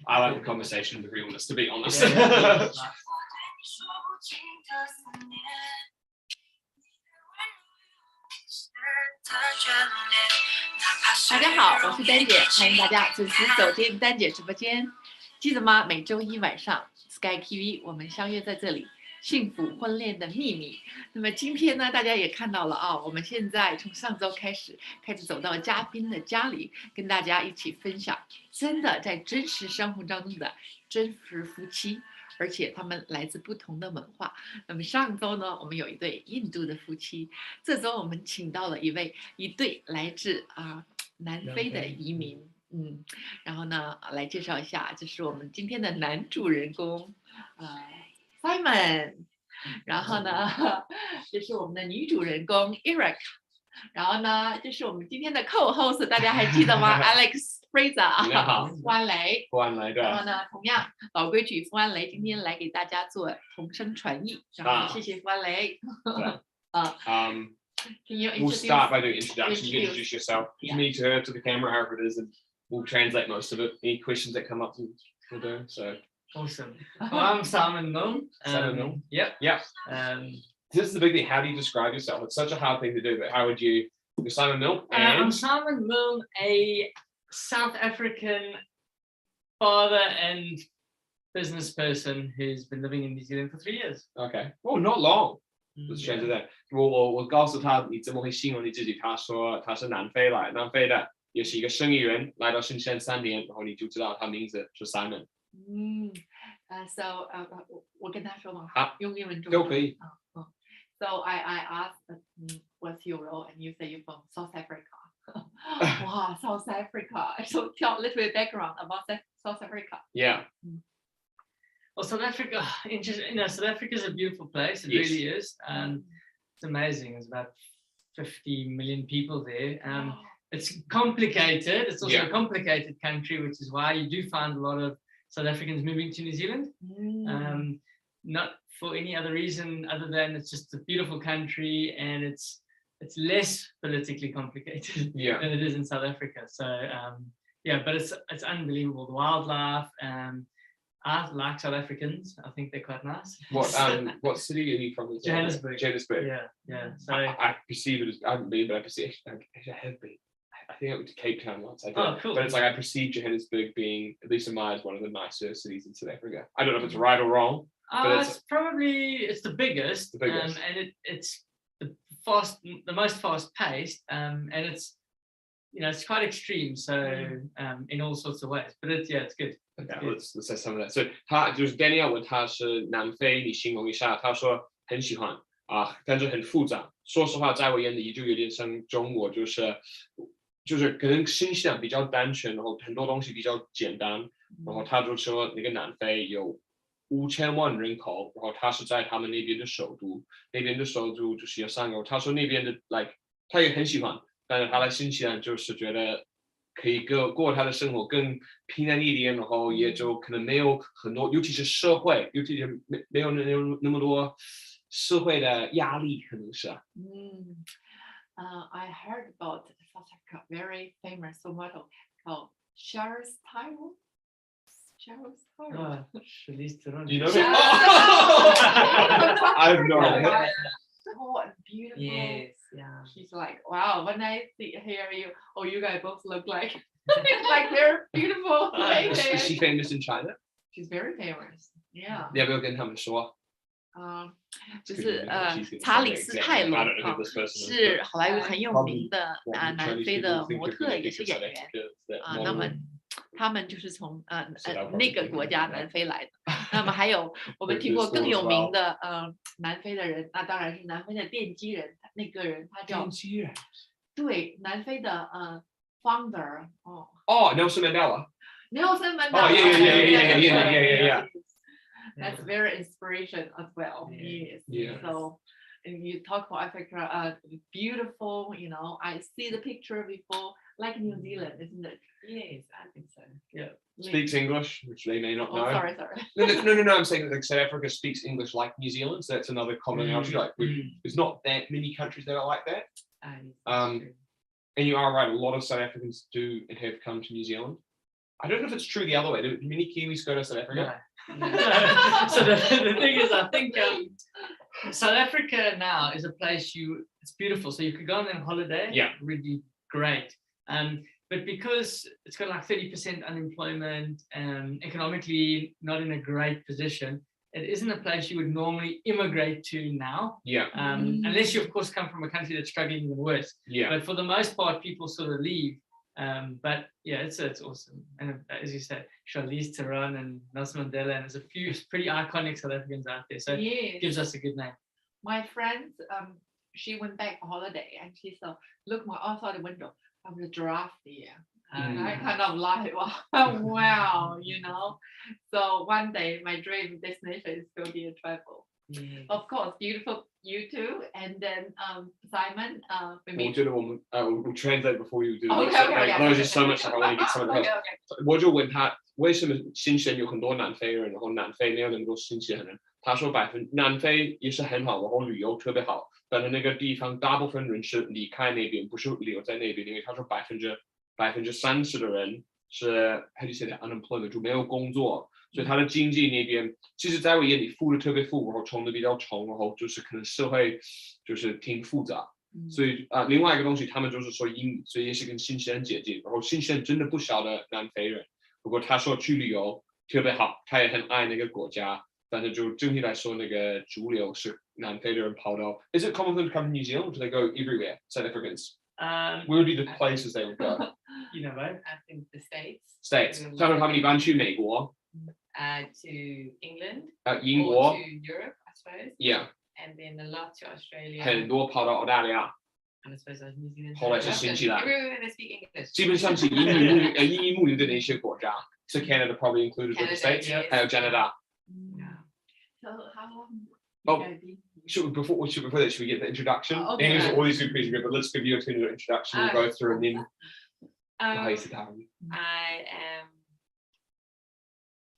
I like the conversation, the realness, to be honest. Yeah. 大家好，我是丹姐，欢迎大家准时走进丹姐直播间。记得吗？每周一晚上 Sky TV 我们相约在这里，幸福婚恋的秘密。那么今天呢，大家也看到了啊，我们现在从上周开始走到嘉宾的家里，跟大家一起分享真的在真实生活当中的真实夫妻。而且他们来自不同的文化。那么上周呢，我们有一对印度的夫妻，这周我们请到了一对来自南非的移民，然后呢来介绍一下，这是我们今天的男主人公Simon， 然后呢这是我们的女主人公 Eric， 然后呢这是我们今天的 co-host， 大家还记得吗？Alex Fraser， 你好，付安雷，对。然后呢，同样老规矩，付安雷今天来给大家做同声传译，然后谢谢付安雷。Can you We'll start by doing introduction. You can introduce yourself, Yeah. me to her, to the camera, however it is, and we'll translate most of it. Any questions that come up, we'll do. So Awesome. Well, I'm Simon Milne. Simon Milne. Yep. Yeah. This is the big thing. How do you describe yourself? It's such a hard thing to do, but how would you? You're Simon Milne. I'm Simon Milne, a South African father and business person who's been living in New Zealand for 3 years. Okay. Oh, not long. Let's change that. 我告诉他你怎么会形容你自己，他说他是南非的，也是一个生意人，来到深圳3年，然后你就知道他名字是 Simon。So 我跟他说嘛，用英文都可以。So I asked, what's your role, and you say you're from South Africa. Wow, South Africa. So tell a little bit background about South Africa. Yeah. Well, South Africa, South Africa is a beautiful place. It really is. It's amazing. There's about 50 million people there. It's complicated. It's also a complicated country, which is why you do find a lot of South Africans moving to New Zealand. Not for any other reason other than it's just a beautiful country and it's less politically complicated than it is in South Africa. So but it's unbelievable. The wildlife. I like South Africans. I think they're quite nice. What city are you from? Johannesburg. Yeah. So I perceive it as, I haven't been, but I perceive I have been. I think I went to Cape Town once. Cool. But it's like I perceive Johannesburg being, at least in my eyes, one of the nicer cities in South Africa. I don't know if it's right or wrong. But it's the biggest. And it's the most fast paced. And it's it's quite extreme. So in all sorts of ways. But it's good. Okay, let's say some of that. So 他就是 Daniel 问他是南非，你形容一下。他说很喜欢但是很复杂。说实话，在我眼里就有点像中国，就是可能信息量比较单纯，然后很多东西比较简单。然后他就说那个南非有5000万人口，然后他是在他们那边的首都，就是有3个。他说那边的他也很喜欢，但是他的信息量就是觉得可以过他的生活更平安一点，然后也就可能没有很多，尤其是没有那么多社会的压力，可能是。I heard about South Africa, very famous tomato called Charles Tyrrell. You know him? I have no idea. So beautiful. Yes, yeah. She's like, wow, when I hear you, you guys both look like they're beautiful. Is she famous in China? She's very famous. Yeah. 你要不要跟他们说？就是查理斯泰罗是好莱坞很有名的南非的模特，也是演员那么他们就是从那个国家南非来的。那么还有我们听过更有名的南非的人，那当然是南非的奠基人，那个人他叫对南非的founder Nelson Mandela. Yeah. That's very inspiration as well. Yes. So and you talk about Africa, beautiful, I see the picture before, like New Zealand, isn't it? Yes, I think so. Yeah. Speaks English, which they may not know. Sorry. No. I'm saying that South Africa speaks English like New Zealand, so that's another commonality. There's not that many countries that are like that. And you are right. A lot of South Africans do and have come to New Zealand. I don't know if it's true the other way. Do many Kiwis go to South Africa? No. So the thing is, I think South Africa now is a place it's beautiful. So you could go on a holiday. Yeah. Really great. But because it's got like 30% unemployment and economically not in a great position, it isn't a place you would normally immigrate to now. Yeah. Unless you, of course, come from a country that's struggling even worse. Yeah. But for the most part, people sort of leave. But yeah, it's awesome. And as you said, Charlize Theron and Nelson Mandela, and there's a few pretty iconic South Africans out there. So it gives us a good name. My friend, she went back for holiday and she said, look outside the window from the giraffe there. And I kind of like, wow, you know. So one day my dream destination is to be a travel. Of course, beautiful you too. And then Simon, we'll translate before you do this. Okay. There's just so much stuff I want to get some of the 我就问他为什么新西兰有很多南非人，然后南非没有那么多新西兰人。他说南非也是很好，然后旅游特别好，但是那个地方大部分人是离开那边，不是留在那边，因为他说30%的人是 how do you say that unemployment 就没有工作，所以他的经济那边其实在我眼里富的特别富，然后穷的比较穷，然后就是可能社会就是挺复杂，所以另外一个东西他们就是说英语，所以也是跟新西兰接近，然后新西兰真的不少的南非人，不过他说去旅游特别好，他也很爱那个国家，但是就整体来说那个主流是南非的人跑到 Is it common for them to come to New Zealand or do they go everywhere? South Africans? Where would be the places they would go? You know, right? I think the States. 他说他们一般去美国 to England 英 or 国 to Europe, I suppose. Yeah. And then a lot to Australia. 很多跑到澳大利亚 And I suppose like New Zealand. 后来是新西兰 Everywhere they speak English. 基本上是英语母语的那些国家 So Canada probably included with the States Canada, yes. 还有加拿大 Yeah. So how long Should we before that, should we get the introduction? Okay. English, all these good pieces, but let's give you a kind of introduction. We'll go through and then I am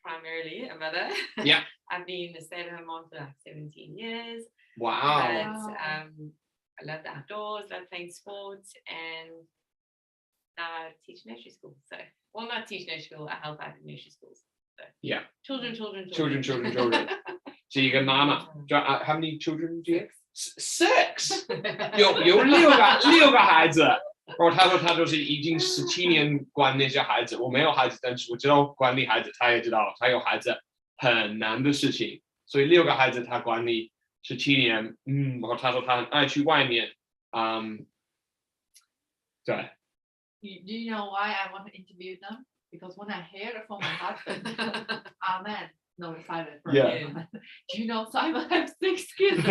primarily a mother. Yeah. I've been a stay-at-home mom for like 17 years. Wow. But I love the outdoors, love playing sports, and now I teach nursery school. So, well, not teach nursery school, I help out in nursery schools. So, Yeah. Children. So you got mama. How many children do you have? 6. 有6个孩子。然后他说他就是已经17年管那些孩子，我没有孩子，但是我知道管理孩子，他也知道他有孩子很难的事情，所以6个孩子他管理17年，然后他说他很爱去外面，对。Do you know why I want to interview them? Because when I heard it from my husband, Amen. No, Simon. Yeah. Do you know Simon has 6 kids?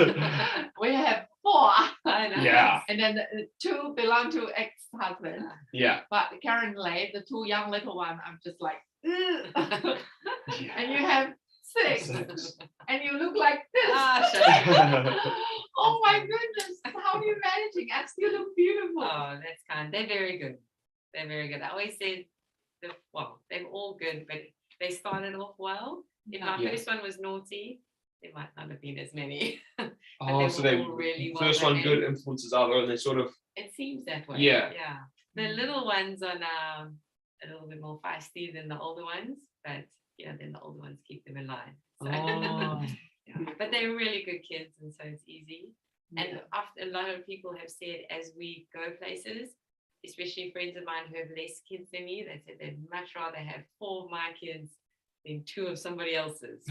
We have 4. I know. Yeah. And then 2 belong to ex-husband. Yeah. But currently, the 2 young little ones, I'm just like, ugh. And you have 6. And you look like this. Oh my goodness. How are you managing? I still look beautiful. Oh, that's kind. They're very good. I always say, they're all good, but they started off well. If my first one was naughty, there might not have been as many. So they really first one good influences other, and they sort of. It seems that way. Yeah. The little ones are now a little bit more feisty than the older ones, but then the older ones keep them in line. So, but they're really good kids, and so it's easy. And after, a lot of people have said, as we go places, especially friends of mine who have less kids than me, they said they'd much rather have 4 of my kids than 2 of somebody else's.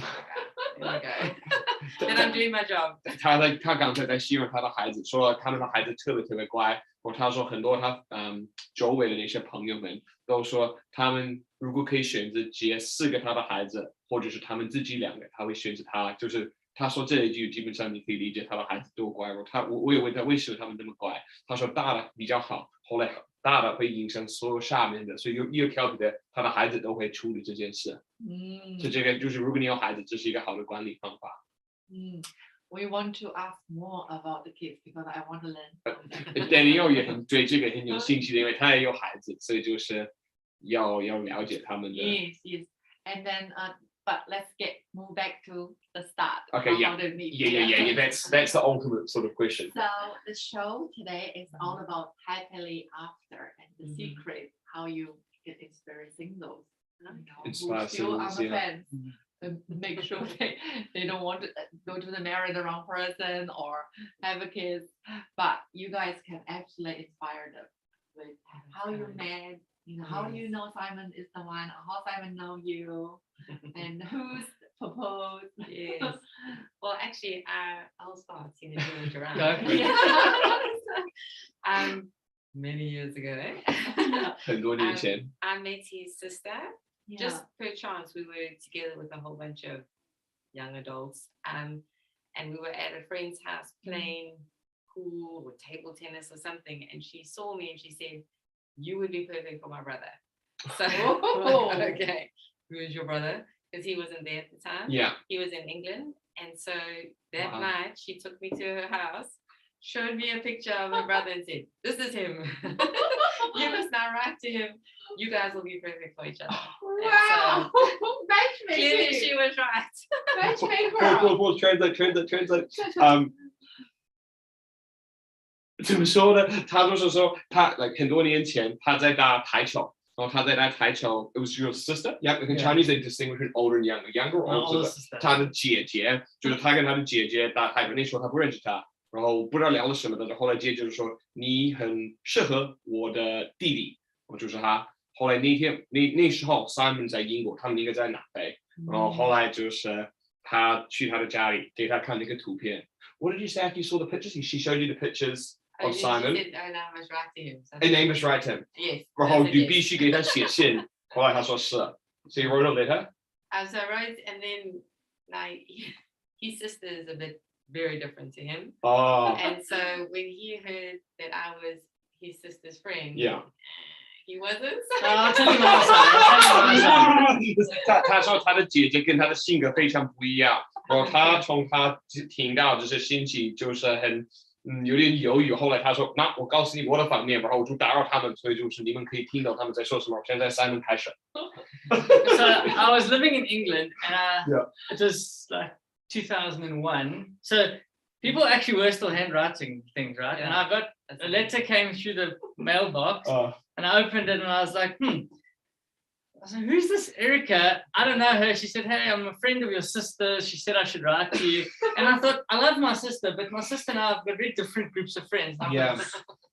There we go. And I'm doing my job. 他刚才在形容他的孩子，说他们的孩子特别乖。然后他说很多他周围的那些朋友们都说，他们如果可以选择接4个他的孩子，或者是他们自己2个，他会选择他。就是他说这一句，基本上你可以理解他的孩子多乖。我也问他为什么他们那么乖，他说大的比较好，后来大的会影响所有下面的，所以又调皮的，他的孩子都会处理这件事。所以这个就是如果你有孩子，这是一个好的管理方法。We want to ask more about the kids because I want to learn. Daniel 也对这个很有兴趣的，因为他也有孩子，所以就是要了解他们的。Yes. And then, but let's move back to the start. Okay, yeah. That's the ultimate sort of question. So the show today is all about happily after and the secret how you get experiencing those. who still on the fence. Make sure they don't want to go to the marry the wrong person or have a kids, but you guys can actually inspire them with how you met, how do you know Simon is the one, how Simon know you, and who's proposed. Yes. Well, actually, I'll start seeing the village around. Many years ago, 很多年前 I met his sister. Just per chance, we were together with a whole bunch of young adults, and we were at a friend's house playing pool or table tennis or something, and she saw me and she said, "You would be perfect for my brother." So, okay, who is your brother? Because he wasn't there at the time. Yeah. He was in England, and so that night she took me to her house, showed me a picture of her brother, and said, "This is him. You must now write to him. You guys will be perfect for each other." Wow. Clearly she was right. Translate. 怎么说呢？他就是说，他很多年前他在打台球，然后他在打台球。It was your sister? Yeah, in Chinese they distinguish it older and younger. Younger or older sister. 他的姐姐，就是他跟他的姐姐打台球，那时候他不认识他，然后不知道聊了什么的。后来姐就是说，你很适合我的弟弟，我就是他。后来那时候 Simon 在英国，他们应该在南非。然后后来就是他去他的家里给他看那个图片。What did you say after you saw the pictures? She showed you the pictures of Simon. She said, "Oh, no, I must write to him." In English, write him. Yes. 然后你必须给他写信。后来他说是。So you wrote a letter? So I wrote, and then like his sister is a bit very different to him. Oh. And so when he heard that I was his sister's friend, Yeah. He wasn't. 他说他的姐姐跟他的性格非常不一样，然后他从他听到就是心情就是很有点犹豫。后来他说：“那我告诉你我的方面，然后我就打扰他们，所以就是你们可以听到他们在说什么。”现在 Simon 开始。So I was living in England, and it was like 2001. So people actually were still handwriting things, right? And I got a letter came through the mailbox. And I opened it and I was like, I was like, who's this Erica? I don't know her. She said, "Hey, I'm a friend of your sister. She said I should write to you." And I thought, I love my sister, but my sister and I have got very different groups of friends. Like,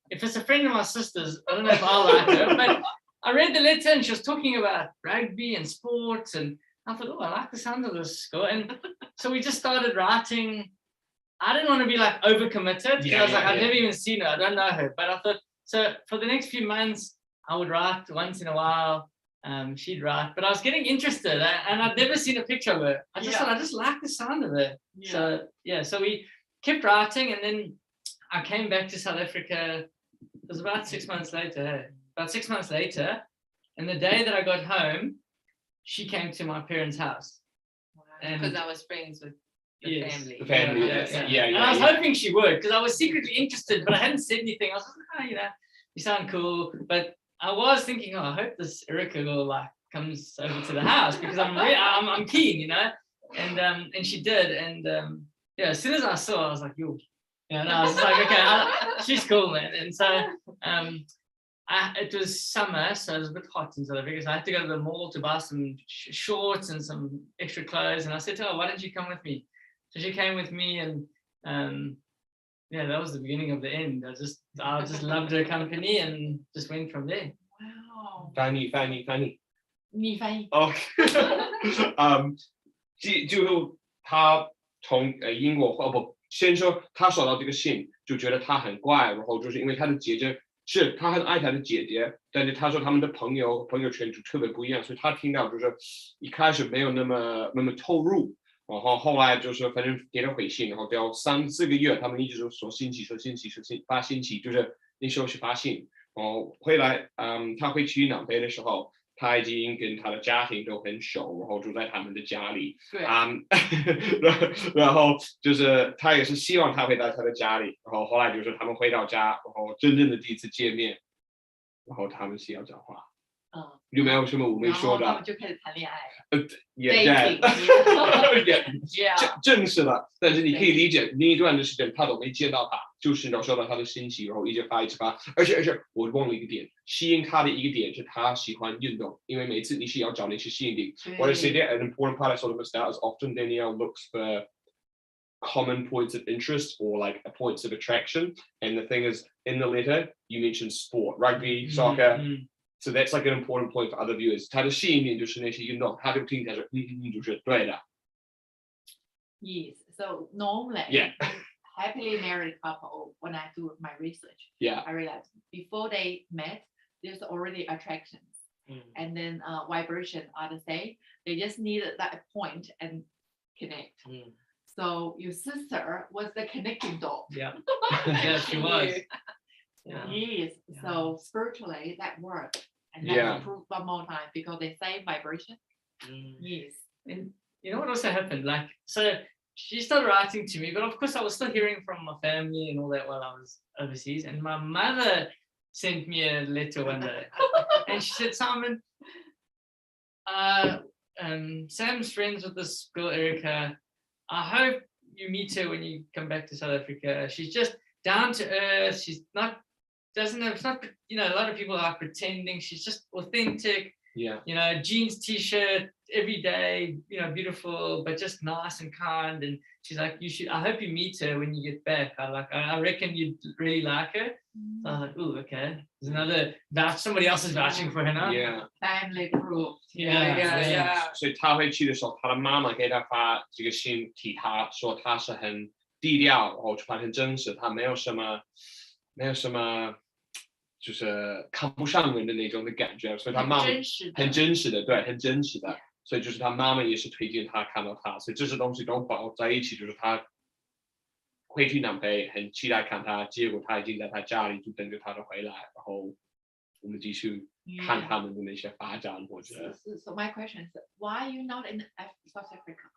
if it's a friend of my sister's, I don't know if I'll like her. But I read the letter and she was talking about rugby and sports. And I thought, oh, I like the sound of this girl. And so we just started writing. I didn't want to be like overcommitted. I was like, I've never even seen her. I don't know her. But I thought, so for the next few months, I would write once in a while. She'd write, but I was getting interested, and I'd never seen a picture of her. I just thought I just like the sound of her. So we kept writing, and then I came back to South Africa. It was about 6 months later. About 6 months later, and the day that I got home, she came to my parents' house. Because I was friends with the family. The family, And I was hoping she would, because I was secretly interested, but I hadn't said anything. I was like, you sound cool, but I was thinking, I hope this Erica girl like comes over to the house because I'm keen, and she did, and as soon as I saw her, I was like, yo, and I was just like, okay, she's cool, man. And so it was summer, so it was a bit hot in South Africa, so I had to go to the mall to buy some shorts and some extra clothes, and I said to her, why don't you come with me? So she came with me, and that was the beginning of the end. I just loved her company and just went from there. Wow. Funny. 你翻译。OK， 就他从英国先说他收到这个信，就觉得他很怪，然后就是因为他的姐姐是他很爱他的姐姐，但是他说他们的朋友圈就特别不一样，所以他听到就是一开始没有那么投入。然后后来就是反正给他回信，然后要3-4个月，他们一直说星期发信息，就是那时候是发信。然后回来，他回去南非的时候，他已经跟他的家庭都很熟，然后住在他们的家里。对。然后就是他也是希望他回到他的家里，然后后来就是他们回到家，然后真正的第一次见面，然后他们是要讲话。有没有什么我没说的？然后他们就开始谈恋爱了。也正是的，但是你可以理解那一段的时间他都没见到他，就是受到他的信息，然后一直发，而且我忘了一个点，吸引他的一个点是他喜欢运动，因为每次你是要找那些吸引点。What I say there, an important part I sort of missed out is often Danielle looks for common points of interest or like points of attraction, and the thing is in the letter you mentioned sport, rugby, soccer. So that's like an important point for other viewers. 他的吸引点就是那些运动，他就听起来就是对的。Yes. So normally, happily married couple, when I do my research, I realized before they met, there's already attractions, and then vibration are the same. They just needed that point and connect. So your sister was the connecting dot. Yeah, she was. Yes. So spiritually, that worked, and that's proved one more time because they same vibration. Yes. And you know what also happened? Like, so she started writing to me, but of course I was still hearing from my family and all that while I was overseas. And my mother sent me a letter one day, and she said, Simon, Sam's friends with this girl Erica. I hope you meet her when you come back to South Africa. She's just down to earth. She's not, doesn't have, it's not, you know, a lot of people are pretending. She's just authentic. You know, jeans, t-shirt, every day, you know, beautiful, but just nice and kind. And she's like, you should, I hope you meet her when you get back. I reckon you'd really like her. So I was like, oh, okay. There's another vouch, somebody else is vouching for her now. Family proof. 所以他会去的时候，他的妈妈给他发这个信，替他说他是很低调，然后很真实，他没有什么，就是看不上人的那种的感觉，所以他妈妈很真实的，对，很真实的，所以就是他妈妈也是推荐他看到他，所以这些东西都包在一起，就是他会去南非，很期待看他，结果他已经在他家里就等着他的回来，然后我们继续看他们的那些发展或者。So my question is, why are you not in South Africa?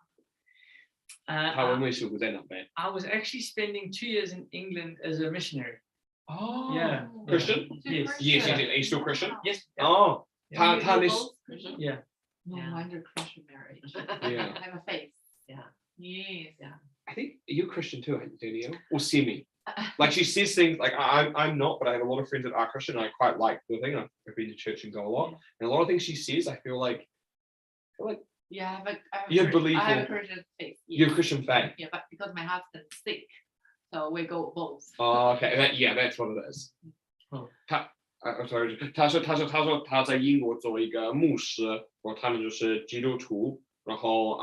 他们为什么不在南非？ I was actually spending 2 years in England as a missionary. Oh, yeah. Christian? Yes. Yes. Are you still Christian? Yes. Oh,他Christian? Yeah. No wonder Christian marriage. Yeah. Have a faith. Yeah. Yes. Yeah. I think you're Christian too, Danielle, or semi. Like she says things like I'm not, but I have a lot of friends that are Christian. And I quite like the thing. I've been to church and go a lot, and a lot of things she says, I feel like. Yeah, but you believe I have a Christian faith. Yes. You're Christian faith. Yeah, but because my husband's sick, so we go both. Oh, okay. That's what it is. I'm sorry. 他说他在英国做一个牧师，然后他们就是基督徒，然后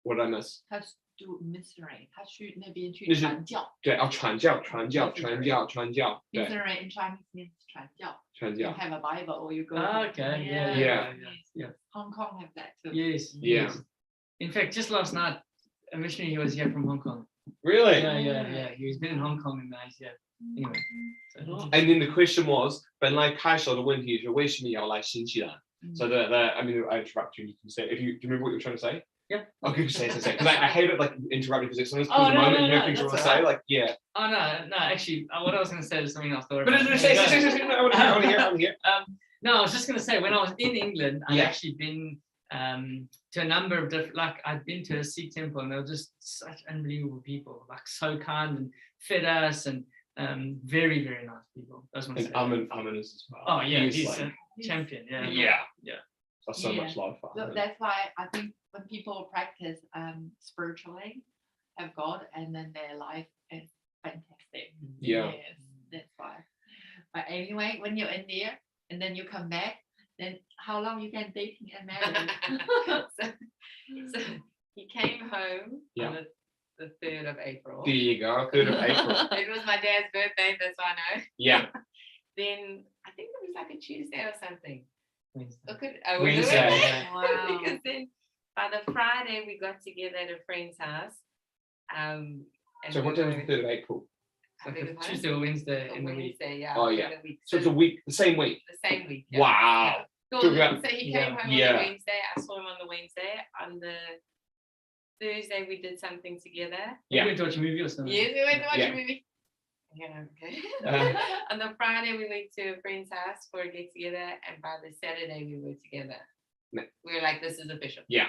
what did I miss? 他读 missionary， 他去那边去那是传教。对，传教，对。Missionary in Chinese means 传教。传教。You have a Bible or you go. Okay. Yeah. Hong Kong have that too. Yes. Yeah. In fact, just last night, a missionary who was here from Hong Kong. Really? Yeah. He's been in Hong Kong and Malaysia. Anyway. So. And then the question was, 本来开始的问题是为什么要来新西兰 So I mean, I interrupt you. You can say, do you remember what you were trying to say? Yeah. Okay, say. Because I hate it, like interrupting because sometimes there's a moment you know things you want to say, like Oh no. Actually, what I was going to say is something else. But say. I want to hear. No, I was just going to say when I was in England, I'd actually been to a number of different. Like I'd been to a Sikh temple, and they were just such unbelievable people, like so kind and fed us, and very very nice people. That's what I'm saying. Amen is as well. Oh yeah, he's like, a champion. Yeah. That's so much love. So that's why I think when people practice spiritually, have God, and then their life is fantastic. Yeah. Yes, that's why. But anyway, when you're in there and then you come back, then how long you can dating and marry? so he came home on the 3rd of April. There you go, 3rd of April. It was my dad's birthday, that's why I know. Yeah. Then I think it was like a Tuesday or something. Wednesday. Wednesday. Wow. Because then by the Friday we got together at a friend's house. And So what day was the 3rd of April? Like Tuesday or Wednesday in the week. Yeah. Oh yeah. So it's a week, the same week. The same week. Yeah. Wow. So he came home on the Wednesday. I saw him on the Wednesday. On the Thursday we did something together. We went to watch a movie or something. Yes, we went to watch a movie. Yeah, okay. Uh, On the Friday, we went to a friend's house for a get together, and by the Saturday, we were together. No. We were like, this is official. Yeah.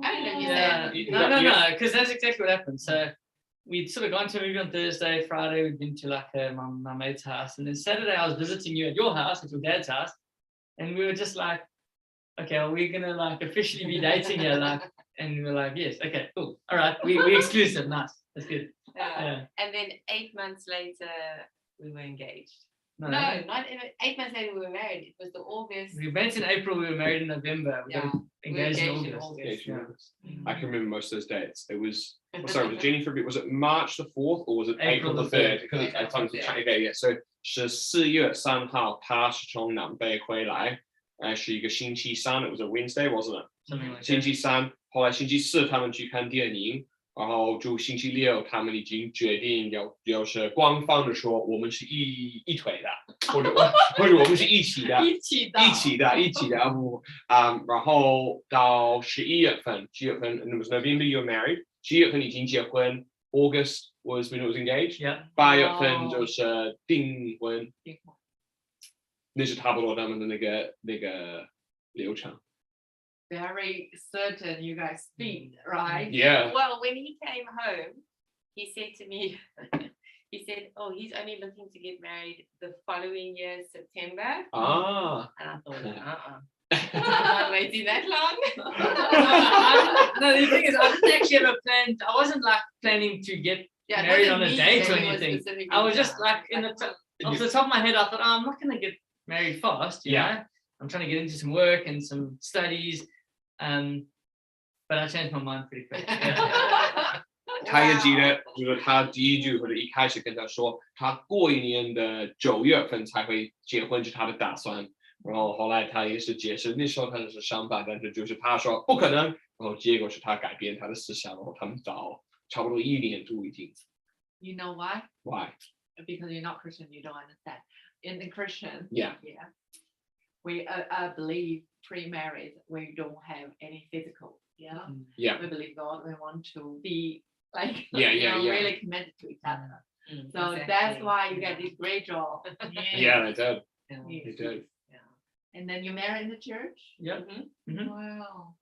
I don't know if you Yeah. said. You- No, because that's exactly what happened. So we'd sort of gone to a movie on Thursday, Friday we'd been to like my mate's house, and then Saturday I was visiting you at your house, at your dad's house, and we were just like, okay, are we gonna like officially be dating here? Like, and we were like, yes, okay, cool, all right, we exclusive, nice, that's good. Yeah. And then 8 months later, we were engaged. No, Not even 8 months later, we were married. It was the August. we met in April, we were married in November, we Yeah. got We were engaged in engaged in August. August. Yeah. I can remember most of those dates. It was, sorry, was it Jenny February? Was it March the 4th or was it April the 3rd? Because I found the Chinese day, yeah. So 是4月3号，他是从南北回来，是一个星期三 ，it was a Wednesday, wasn't it? Something like 星期三，后来星期四他们去看电影，然后就星期六他们已经决定要是官方的说我们是一腿的，或者我们是一起的，一起的，然后到11月份，10月份 it was November you were married， 10月份已经结婚 ，August was when it was engaged， Yeah. 8月份就是订婚，那是差不多他们的那个流程。Very certain you guys speak, right? Yeah. Well, when he came home, he said to me, he said, oh, he's only looking to get married the following year, September. Ah. And I thought, I'm not waiting that long. No, the thing is, I didn't actually have a plan. I wasn't like planning to get Yeah, it married wasn't on a me date or saying it was anything. specifically I was that. just like off the top of my head, I thought, oh, I'm not going to get married fast. You Yeah. know? I'm trying to get into some work and some studies. But I changed my mind pretty quick. Yeah. 他也记得，就是他第一句或者一开始跟他说，他过一年的9月份才会结婚，是他的打算。然后后来他也是解释，那时候他是想法，但是就是他说不可能，然后结果是他改变他的思想，然后他们早差不多1年就已经。You know why? Why? Because you're not Christian, you don't understand. In the Christian, Yeah. we believe pre-marriage we don't have any physical. Yeah. Yeah. We believe God. We want to be like Yeah. really committed to each other. So that's why you get this great job. Yeah, they did. Yes. They did. And then you marry in the church. Yep. Mhm. Wow.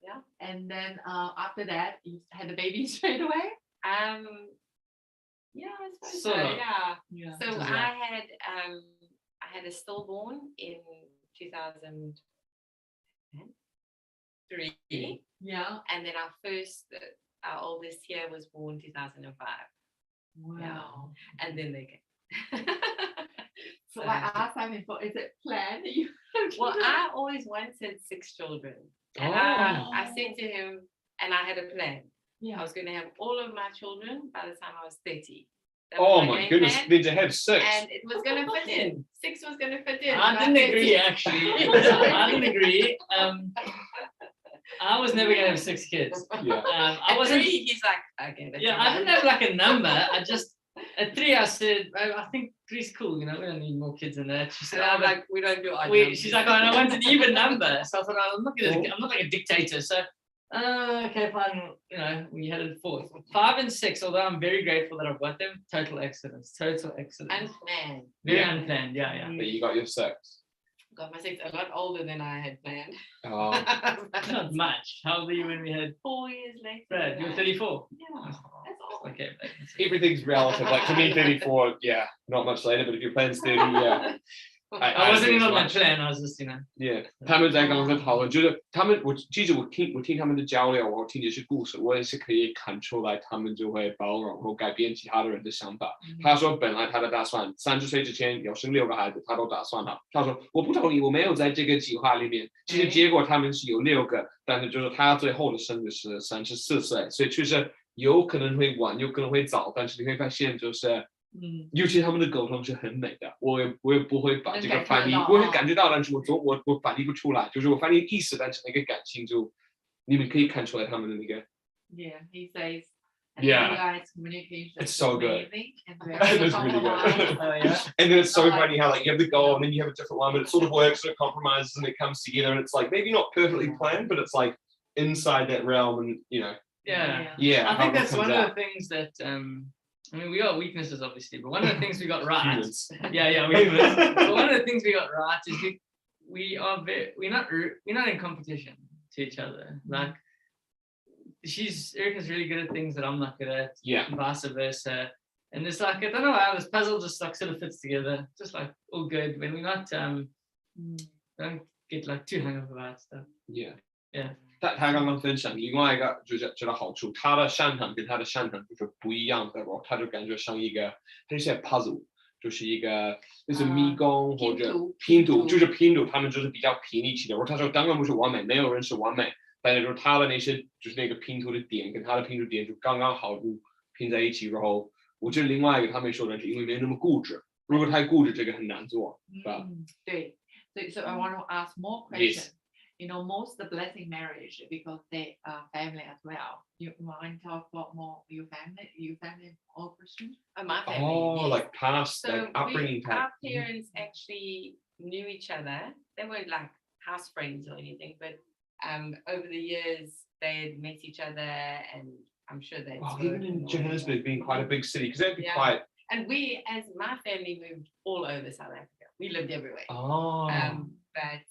Yeah. And then after that, you had the baby straight away. Yeah, I suppose Sort so. of. Yeah. Yeah. So Just I had a stillborn in 2003, Yeah. and then our oldest here was born 2005, Wow. and then they came. So I asked him before, is it planned? Well, I always wanted 6 children, and I said to him, and I had a plan. I was going to have all of my children by the time I was 30. That was Oh my my game goodness, plan, need to have 6. and it was going to fit in. 6 was going to fit in. I by didn't 30. agree, actually. I didn't agree. I was never going to have 6 kids. Yeah. I At wasn't. 3, he's like, okay. That's Yeah, I didn't have like a number. I just at 3 I said I think 3's cool. You know, we don't need more kids than that. She said, And I'm like, we don't do odd numbers. she's like, oh, and I want an even number. So I thought, I'm not like a dictator. So okay, fine. You know, we had it 4, 5, and 6. Although I'm very grateful that I've got them. Total accidents. Unplanned. Very Yeah. unplanned. Yeah. But you got your 6. Got my 6 a lot older than I had planned. Oh. Not much. How old were you when we had 4 years later. Brad? You were 34. Yeah, that's all. Okay. Everything's relative. Like for me, 34, yeah, not much later. But if your plan's 30, yeah. I wasn't even on my much. plan. I was just, you know. Yeah， 他们在刚刚在讨论，就是他们，我记着我听他们的交流，我听这些故事，我也是可以看出来，他们就会包容或改变其他的人的想法。他说本来他的打算30岁之前要生6个孩子，他都打算好。他说我不同意，我没有在这个计划里面。其实结果他们是有6个，但是就是他最后的生日是34岁，所以确实有可能会晚，有可能会早，但是你会发现就是。尤其他们的沟通是很美的，我也不会把这个翻译，我会感觉到，但是我翻译不出来，就是我翻译意思，但是那个感情就你们可以看出来他们的那个。Yeah, he says. And Yeah. you guys' communication It's so good. amazing and It very is really good. compromised. Oh yeah. And then it's so funny how like you have the goal and then you have a different one, but it sort of works and it compromises and it comes together and it's like maybe not perfectly planned, but it's like inside that realm and you know. Yeah. Yeah. I think how it that's comes one out. of the things that I mean, we got weaknesses, obviously, but one of the things we got right. Humans. Yeah, we humans. But one of the things we got right is we're not in competition to each other. Like, Erica's really good at things that I'm not good at. Yeah. And vice versa. And it's like, I don't know how this puzzle just like sort of fits together, just like all good when we're not don't get like too hung up about stuff. Yeah. Yeah. 他刚刚分享另外一个就是觉得好处，他的擅长跟他的擅长就是不一样的，然后他就感觉像一个，他就写 puzzle， 就是一个就是迷宫或者拼图，就是拼图，他们就是比较拼一起的。然后他说当然不是完美，没有人是完美，但是说他的那些就是那个拼图的点跟他的拼图点就刚刚好就拼在一起。然后我觉得另外一个他没说的是因为没那么固执，如果太固执这个很难做，是吧？对，so I want to ask more questions. You know, most the blessing marriage because they are family as well. You want to talk about more your family all Christian? My family. Oh, yes. like past, So like upbringing type. Our parents actually knew each other. They weren't like house friends or anything, but over the years they had met each other, and I'm sure they. Wow, even in Johannesburg being quite a big city, because that'd be quite. And we, as my family, moved all over South Africa. We lived everywhere. Oh. But.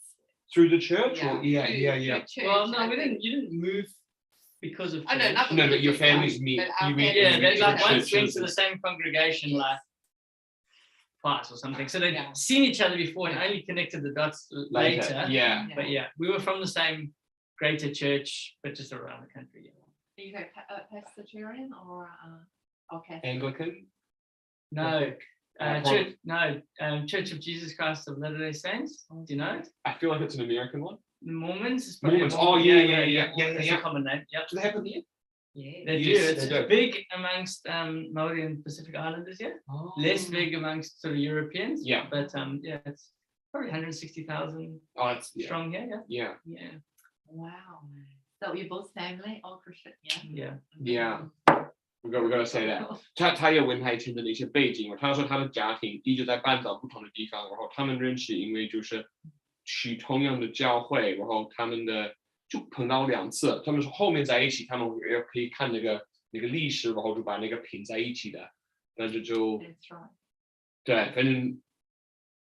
Through the church? Yeah. Or, yeah. Church, well, no, you didn't move because of church. Oh, no, not No, but your families meet. You meet. Yeah, they like church once went to the same congregation like twice or something. So they'd seen each other before and only connected the dots later. Yeah. But yeah, we were from the same greater church, but just around the country. Are you Presbyterian or okay? Anglican? No. Church of Jesus Christ of Latter-day Saints. Do you know it? I feel like it's an American one. The Mormons. Mormons. Oh, yeah. That's a common name. Yep. Do they have them here? Yeah. They do. It's big amongst Maori and Pacific Islanders, yeah. Oh. Less big amongst sort of Europeans. Yeah. But it's probably 160,000 strong here, Yeah. Yeah. Wow. So you both family, all Christian, yeah? Yeah. We gotta say that. 他也问他以前的那些背景，他说他的家庭一直在半岛不同的地方，然后他们认识，因为就是去同样的教会，然后他们的就碰到2次，他们说后面在一起，他们也可以看那个历史，然后就把那个拼在一起的，但是就 That's right. 对，反正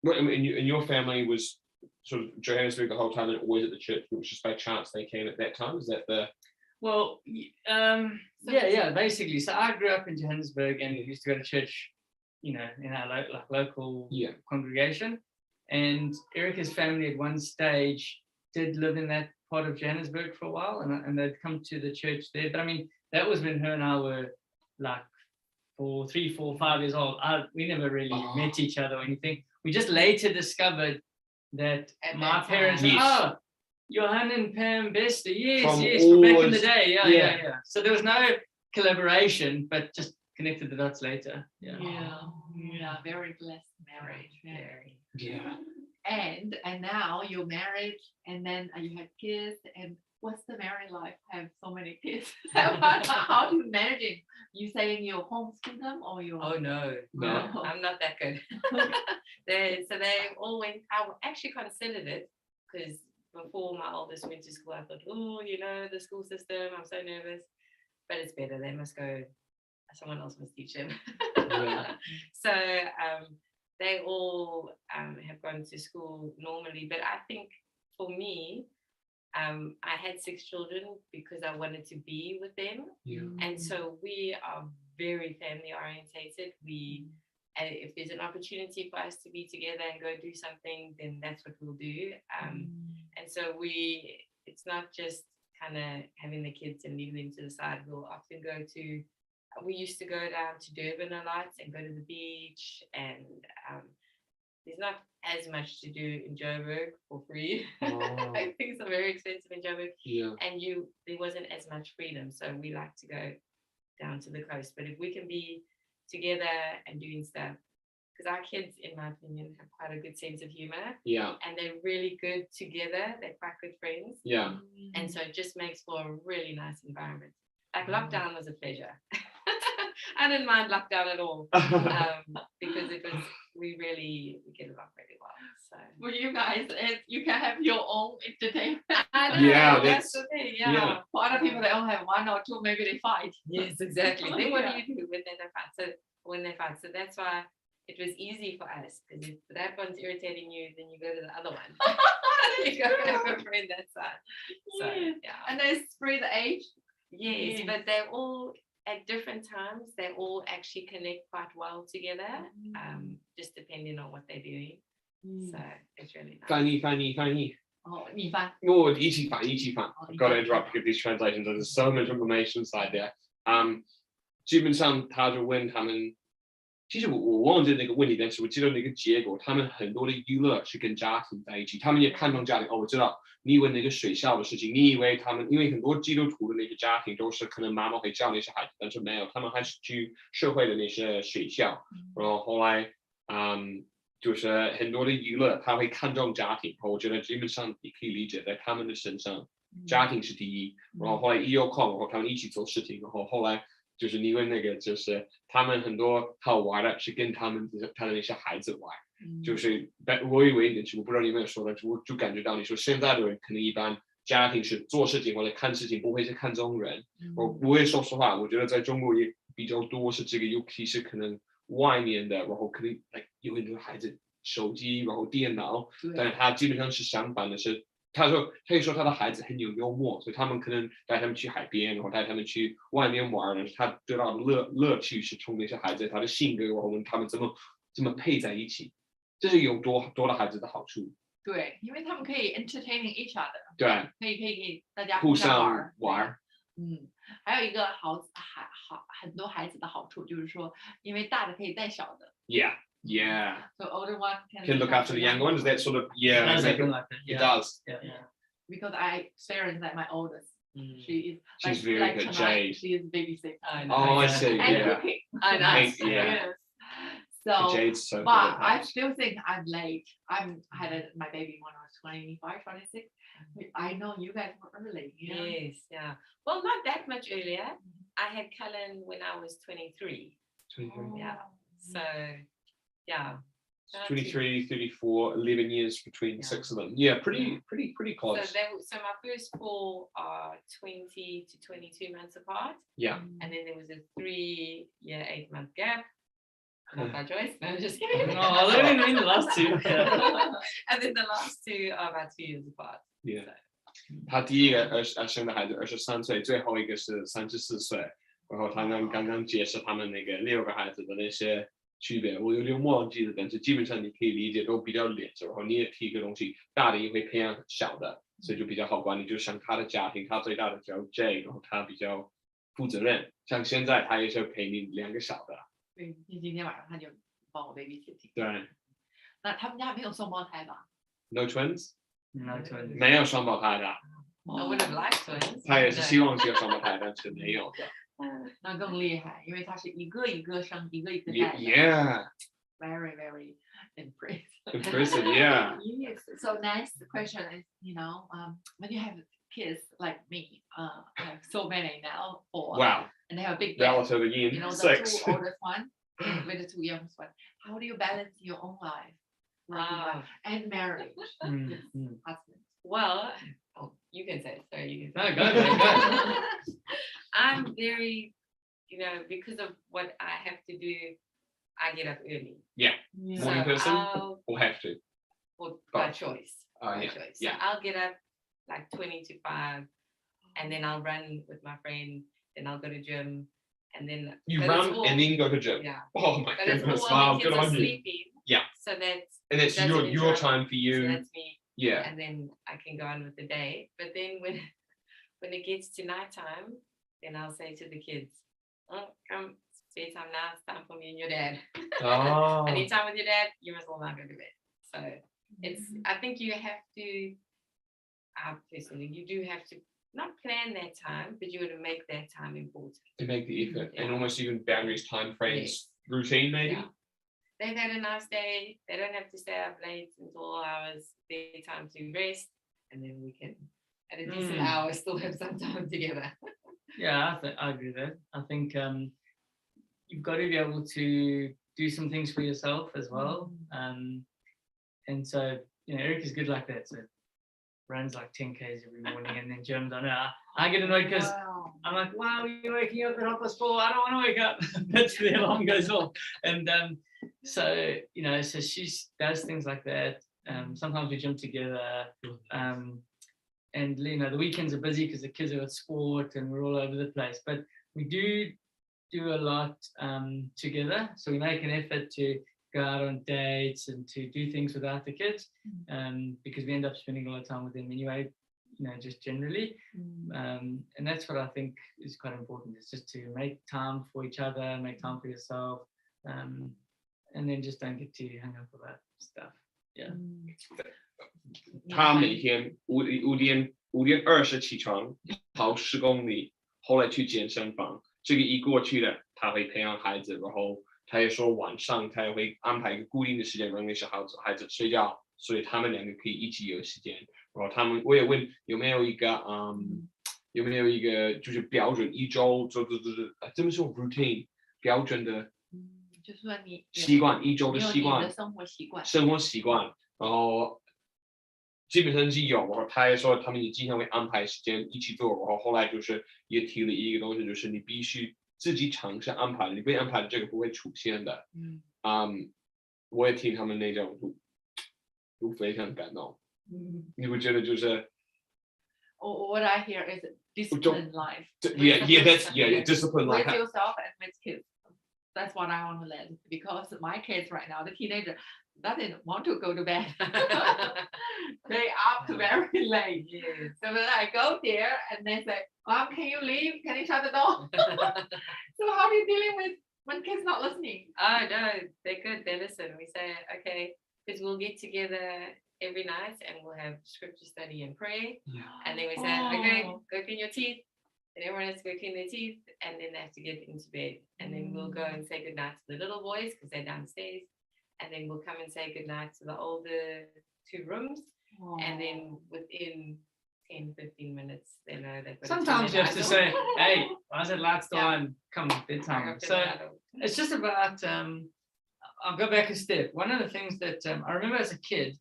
and your family was sort of Johannesburg the whole time and always at the church. It was just by chance they came at that time. Is that the? Well, basically. So I grew up in Johannesburg and used to go to church, in our local congregation. And Erica's family at one stage did live in that part of Johannesburg for a while, and they'd come to the church there. But I mean, that was when her and I were like 3, 4, 5 years old. We never really met each other or anything. We just later discovered that my parents, Johan and Pam Bester, from back in the day, yeah. So there was no collaboration, but just connected the dots later. Yeah, very blessed marriage. Very. Yeah. And now you're married, and then you have kids. And what's the married life? Have so many kids. How do you manage it? You saying you homeschool them or you? Oh no, I'm not that good. They all went. I actually considered it because before my oldest went to school, I thought, the school system. I'm so nervous, but it's better. They must go. Someone else must teach them. So they all have gone to school normally, but I think for me, I had 6 children because I wanted to be with them. And so we are very family orientated. If there's an opportunity for us to be together and go do something, then that's what we'll do. And so it's not just kind of having the kids and leaving them to the side. We'll often we used to go down to Durban a lot and go to the beach, and there's not as much to do in Joburg for free. Things are very expensive in Joburg, and there wasn't as much freedom, so we like to go down to the coast. But if we can be together and doing stuff, because our kids, in my opinion, have quite a good sense of humor, and they're really good together. They're quite good friends, and so it just makes for a really nice environment. Like lockdown was a pleasure. I didn't mind lockdown at all, because we get along really well. So for you guys, you can have your own entertainment. That's the thing. For other people, they only have 1 or 2, maybe they fight. Yes, exactly. Then what do you do when they don't fight? So when they fight. So that's why it was easy for us, because if that one's irritating you, then you go to the other one. You go have a friend that side. So yeah. And they spray the age. Yes, but they're all at different times. They all actually connect quite well together, just depending on what they're doing. So it's really nice. 翻译。哦，你翻。一起翻。I've got to interrupt to give these translations. There's so much information inside there. 基本上他就问他们，其实我忘记那个问题，但是我记得那个结果，他们很多的娱乐是跟家庭在一起，他们也看重家庭。我知道你问那个学校的事情，你以为他们因为很多基督徒的那个家庭都是可能妈妈会教那些孩子，但是没有，他们还是去社会的那些学校，然后后来就是很多的娱乐，他会看重家庭。我觉得基本上你可以理解，在他们的身上，家庭是第一。然后后来一有空，然后他们一起做事情，然后后来就是你问那个，就是他们很多好玩的是跟他的那些孩子玩。就是我以为我不知道你有没有说的，我就感觉到你说现在的人可能一般家庭是做事情或者看事情，不会是看中人。我也说实话，我觉得在中国也比较多是这个，尤其是可能外面的，然后可能有很多孩子手机，然后电脑，但是他基本上是相反的，是他可以说他的孩子很有幽默，所以他们可能带他们去海边，然后带他们去外面玩，他得到的乐趣是从那些孩子他的性格，然后他们怎么配在一起，这是有多的孩子的好处。对，因为他们可以 entertaining each other。对，可以大家互相玩。还有一个很多孩子的好处就是说，因为大的可以带小的。Yeah. So older one can look after the younger ones. That sort of it does. Yeah. Because I experienced that my oldest. She's very like good. Tonight, Jade. she is babysitting. I see. And cooking. I know. Yeah. So, Jade's so but good I still think I'm late. I had my baby when I was 25, 26. I know you guys were early. Yes, yeah. Well, not that much earlier. I had Cullen when I was 23. 23. Yeah. So, yeah. 23, 34, 11 years between 6 of them. Yeah, pretty close. So my first 4 are 20 to 22 months apart. Yeah. And then there was a 3-year, 8-month gap. Not by choice. No, just kidding. No, I don't mean the last 2. And then the last 2 are about 2 years apart. Yeah. 他第一个生的孩子23岁，最后一个是34岁。然后他刚刚解释他们那个6个孩子的那些区别，我有点忘记了，但是基本上你可以理解，都比较连着。然后你也提一个东西，大的也会培养小的，所以就比较好管理。就像他的家庭，他最大的叫 J， 然后他比较负责任。像现在他也是陪你2个小的。对，今天晚上他就帮我 babysitting。对。那他们家没有双胞胎吧 ？No twins。No twins。没有双胞胎的。I would have liked twins. 他也是希望是有双胞胎，但是没有的。那更厉害，因为他是一个一个生，一个一个带。Yeah. Very, very impressive. Impressive, yeah. Yes. So next question is, when you have kids like me, I have so many now, 4. Wow. And they have a big relative again. The 6. 2 oldest one with the 2 youngest one. How do you balance your own life, and marriage, husband? Well, you can say it. Sorry, you can say it. No, go. I'm very, because of what I have to do, I get up early. Yeah. Morning person or have to? Or by choice. By choice. Yeah. So I'll get up like 20 to 5, and then I'll run with my friend, then I'll go to gym, and then you run and then go to gym. Yeah. Oh my goodness! Wow, good on you. Sleeping, yeah. So that's your time for you. So that's me. Yeah. And then I can go on with the day. But then when it gets to nighttime, then I'll say to the kids, "Oh, come, it's bedtime now. It's time for me and your dad. Oh. I need time with your dad. You must all now go to bed." So I think you have to. Personally, you do have to not plan that time, but you got to make that time important. To make the effort and almost even boundaries, time frames, routine maybe. Yeah. They've had a nice day. They don't have to stay up late until all hours. Their time to rest, and then we can, at a decent hour, still have some time together. Yeah, I agree with that. I think you've got to be able to do some things for yourself as well. And so, Eric is good like that. So runs like 10Ks every morning and then gyms. I know I get annoyed because I'm like, wow, you're waking up at 4:30. I don't want to wake up. That's the alarm goes off. And so, so she does things like that. Sometimes we gym together. And the weekends are busy because the kids are at sport and we're all over the place. But we do a lot together. So we make an effort to go out on dates and to do things without the kids, because we end up spending a lot of time with them anyway, just generally. And that's what I think is quite important, is just to make time for each other, make time for yourself, and then just don't get too hung up about stuff. Yeah. 他每天5:20起床，跑10公里，后来去健身房。这个一过去了，他会培养孩子，然后他也说晚上他也会安排一个固定的时间让那些孩子睡觉，所以他们两个可以一起有时间。然后我也问有没有一个就是标准一周就是怎么说 routine 标准的，就是说你习惯一周的习惯，生活习惯，然后基本上是有。然后他也说他们也经常会安排时间一起做。然后后来就是也提了一个东西，就是你必须自己尝试安排，你被安排的这个不会出现的。我也听他们那种就非常感动。你不觉得就是 What I hear is disciplined life. Yeah, disciplined life. With yourself and with kids. That's what I want to learn, because my kids right now, the teenager, doesn't want to go to bed. They up very late. Yes. So when I go there and they say, Mom, can you leave? Can you shut the door? So how are you dealing with when kids not listening? Oh no, they're good. They listen. We say, okay, because we'll get together every night and we'll have scripture study and pray. And then we say, okay, go clean your teeth. And everyone has to go clean their teeth, and then they have to get into bed. And then we'll go and say goodnight to the little boys because they're downstairs. And then we'll come and say goodnight to the older 2 rooms. And then within 10-15 minutes, they know they've got sometimes you have to say, hey, I said last time, come bedtime. So it's just about, I'll go back a step. One of the things that I remember as a kid,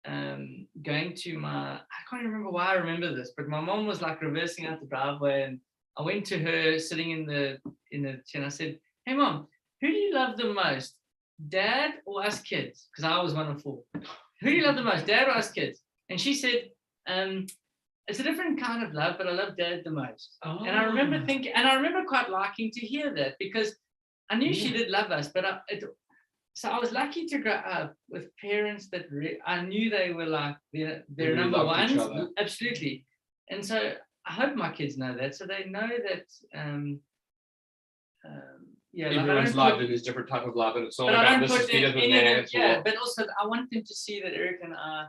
going to I can't remember why I remember this, but my mom was like reversing out the driveway, and I went to her sitting in the chair, and I said, hey Mom, who do you love the most, Dad or us kids? Because I was one of 4. Who do you love the most, Dad or us kids? And she said, it's a different kind of love, but I love Dad the most. And I remember thinking, and I remember quite liking to hear that, because I knew she did love us, but so I was lucky to grow up with parents that I knew they were like their number ones. Absolutely. And so I hope my kids know that, so they know that everyone's love in this different type of love, and it's not but about I don't this put is any but also I want them to see that Eric and I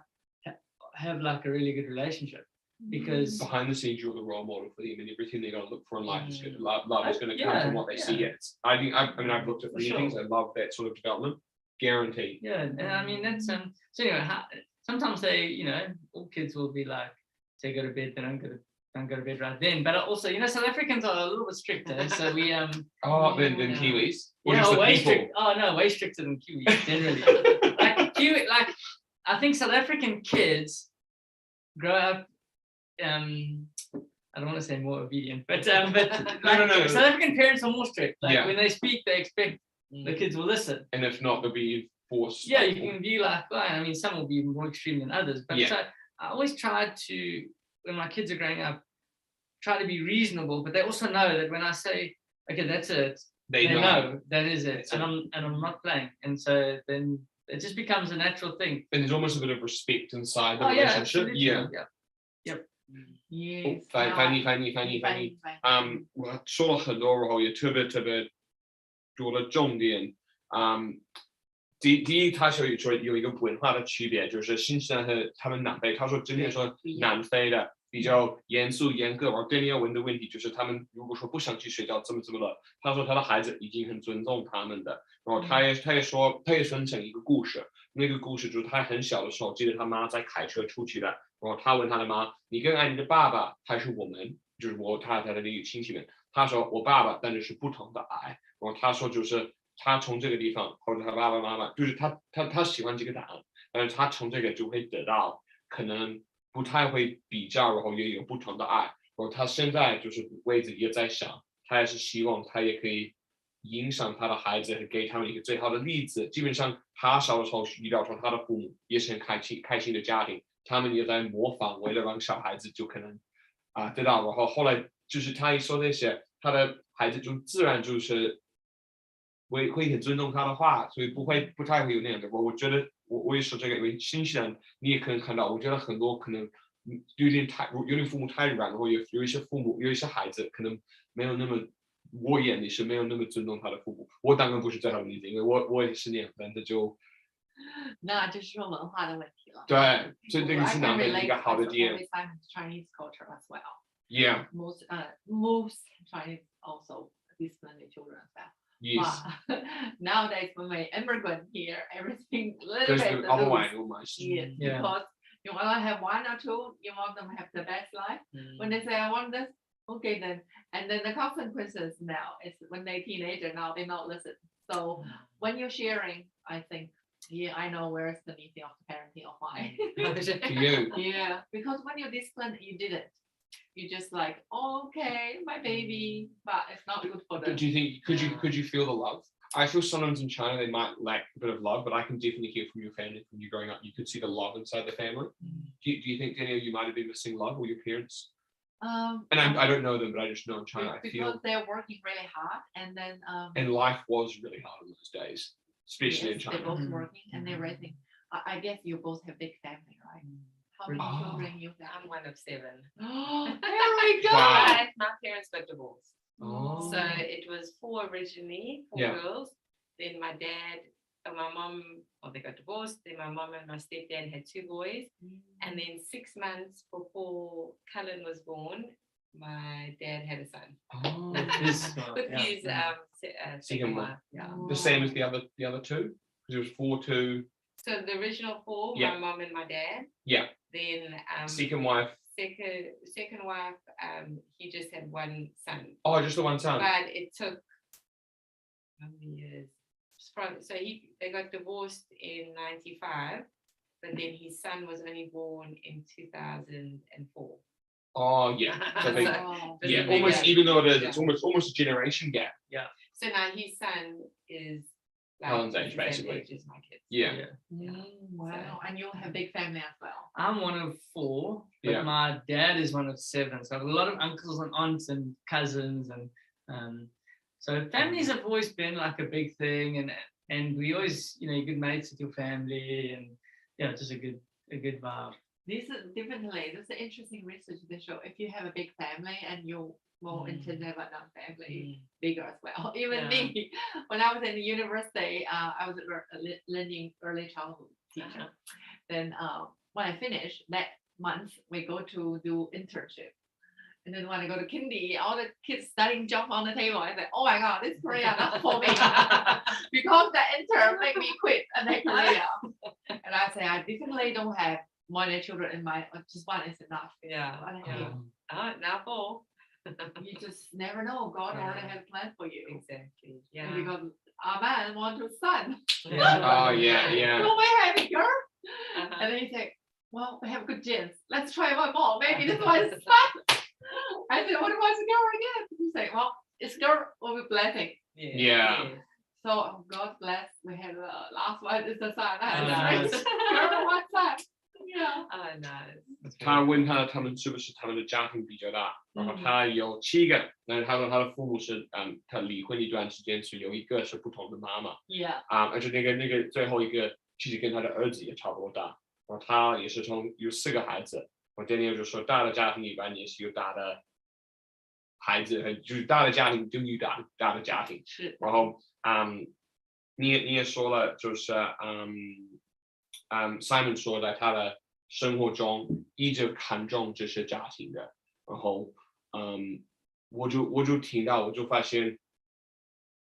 have like a really good relationship, because behind the scenes you're the role model for them, and everything they're going to look for in life is good. Love is going to come from what they see. I think I've looked at many things. I love that sort of development, guaranteed. And I mean that's so anyway, sometimes they all kids will be like, say go to bed, then don't go to bed right then. But also South Africans are a little bit stricter, so we than Kiwis. way strict. Oh no, way stricter than Kiwis generally. like I think South African kids grow up, I don't want to say more obedient, but no. South African parents are more strict. Like when they speak, they expect the kids will listen. And if not, they'll be forced. Yeah, you can be like, well, I mean, some will be more extreme than others. But so I always try to, when my kids are growing up, try to be reasonable. But they also know that when I say, okay, that's it, they know that is it, and I'm not playing. And so then it just becomes a natural thing. And there's almost a bit of respect inside the relationship. Yep. Yes. 翻译。我说了很多，然后也特别多的重点。第一，他说有一个文化的区别，就是新西兰和他们南非。他说之前说南非的比较严肃严格，然后Daniel问的问题就是他们如果说不想去睡觉，怎么了？他说他的孩子已经很尊重他们的。然后他也说他也分享一个故事，那个故事就是他很小的时候，记得他妈在开车出去的，然后他问他的妈，你更爱你的爸爸还是我们？就是他的那个亲戚们。他说我爸爸，但是是不同的爱。然后他说就是他从这个地方或者他爸爸妈妈，就是他喜欢这个答案，但是他从这个就会得到可能不太会比较，然后也有不同的爱。然后他现在就是为自己也在想，他也是希望他也可以影响他的孩子，给他们一个最好的例子。基本上他小的时候遇到说他的父母也是很开心的家庭，他们也在模仿，为了让小孩子就可能得到。然后后来就是他一说这些，他的孩子就自然就是会很尊重他的话，所以不太会有那样的。我觉得我也说这个，因为新西兰你也可能看到，我觉得很多可能有点父母太软，然后有一些父母有一些孩子可能没有那么。我眼里是没有那么尊重他的父母，我当然不是最好的例子，因为我也是那样，但是就那就是说文化的问题了。对，所以这个是南非一个好的点。Chinese culture as well. Yeah. Most Chinese also discipline the children as well. Yes. But nowadays, when we immigrant here, everything little Goes bit the other way loose. almost. Yes, Yeah. because you want to have one or two, you want them to have the best life. When they say I want this, okay then. And then the consequences now is when they're teenager now they not listen. So when you're sharing, I think, yeah, I know where's the meeting of the parenting of mine. To you. Yeah, because when you discipline, you didn't. You just like, oh, okay, my baby, but it's not good for them. Do you think could you feel the love? I feel sometimes in China they might lack a bit of love, but I can definitely hear from your family from you growing up. You could see the love inside the family. Do you think, Daniel, you might have been missing love or your parents? And I don't know them, but I just know in China I feel because they're working really hard, and then and life was really hard in those days, especially in yes, China. they're both working and they're raising. I guess you both have big family, right? How many children you got? I'm one of 7. Oh, very good. Wow. But my parents got divorced. Oh. So it was 4 originally, 4 Yeah. girls. Then my dad and my mom, they got divorced. Then my mom and my stepdad had 2 boys. And then 6 months before Cullen was born, my dad had a son. Oh. With his second wife. Yeah. The same as the other 2? Because it was 4 2. So the original 4, Yeah. my mom and my dad. Yeah. Then Second wife. Second wife, he just had 1 son. Oh, just the one son. But it took how many years? So they got divorced in 95, but then his son was only born in 2004. Oh yeah. So they, Oh. yeah, Yeah. almost even though it's Yeah. almost a generation gap. So now his son is like Helen's age, the same basically. age as my kids. Yeah. Wow, and you have big family as well. I'm one of 4, but Yeah. my dad is one of 7. So I have a lot of uncles and aunts and cousins, and so families have always been like a big thing, and we always, you're good mates with your family, and yeah, just a good vibe. This is definitely, this is interesting research that show if you have a big family and you're more into never known family, bigger as well. Even me, when I was in university, I was learning early childhood teacher. Then when I finished that month, we go to do internship. And then when I go to kindy, all the kids starting jump on the table. I said, oh my God, this career not for me. Because the intern made me quit and then career. And I say, I definitely don't have more than children in my, just one is enough. Yeah. But I Yeah. think Now 4. you just never know. God already Yeah. had a plan for you. Exactly. Yeah. Because our man want a son. Oh yeah. No way, have a girl. Uh-huh. And then you say, well, we have good genes. Let's try one more. Maybe this one is son. I said, what if it's a girl again? You say, well, it's girl will be blessing. Yeah. So God bless. We had the last one is the son. Nice. Girl, one son. Yeah. Oh, nice. 他问他们是不是他们的家庭比较大，然后他有7个，但是他说他的父母是他离婚一段时间，是有一个是不同的妈妈 Yeah. 而且那个最后一个其实跟他的儿子也差不多大，然后他也是有4个孩子，我今天就说大的家庭一般也是有大的孩子，就是大的家庭等于大的家庭，是。然后你也说了，就是Simon 说在他的生活中一直看重这些家庭的，然后我就听到，我就发现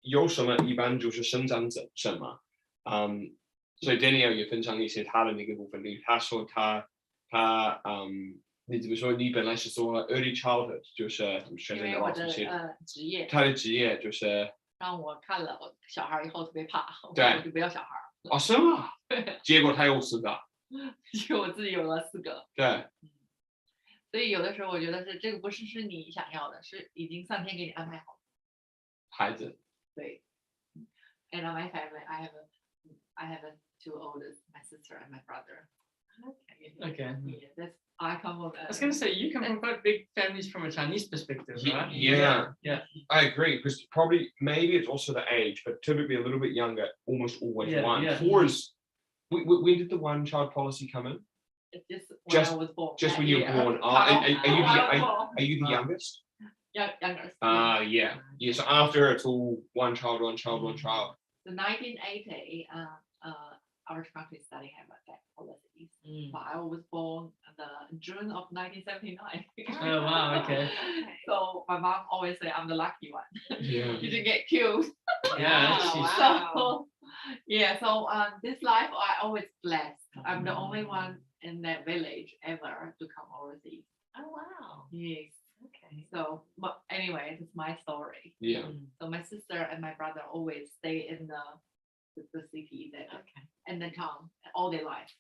有什么一般就是生长什么，所以 Daniel 也分享一些他的那个部分，他说他你怎么说？你本来是做 early childhood， 就是学生因为我的职业，他的职业就是让我看了我小孩以后特别怕，对，我就不要小孩。哦，是吗？结果他有4个，结果我自己有了4个。对，所以有的时候我觉得是这个不是你想要的，是已经上天给你安排好。孩子。对。And on my family, I have two oldest, my sister and my brother. Okay. Yeah, that's I come from. I was going to say, you come from quite big families from a Chinese perspective, right? Yeah. I agree, because probably maybe it's also the age, but typically a little bit younger, almost always one. Yeah. 4 is. When did the one-child policy come in? Just when I was born. Just when you were born. Are you the youngest? Youngest. Yeah. So after it's all one child. So 1980, our country starting have that policies. But I was born in June of 1979. Oh wow, okay. So my mom always say I'm the lucky one. Yeah. You didn't get killed. Yeah. Wow. So this life I always blessed. I'm the only one in that village ever to come overseas. Oh wow. Yes. Okay. So, but anyway, it's my story. Yeah. So my sister and my brother always stay in the city there, and the town all their life.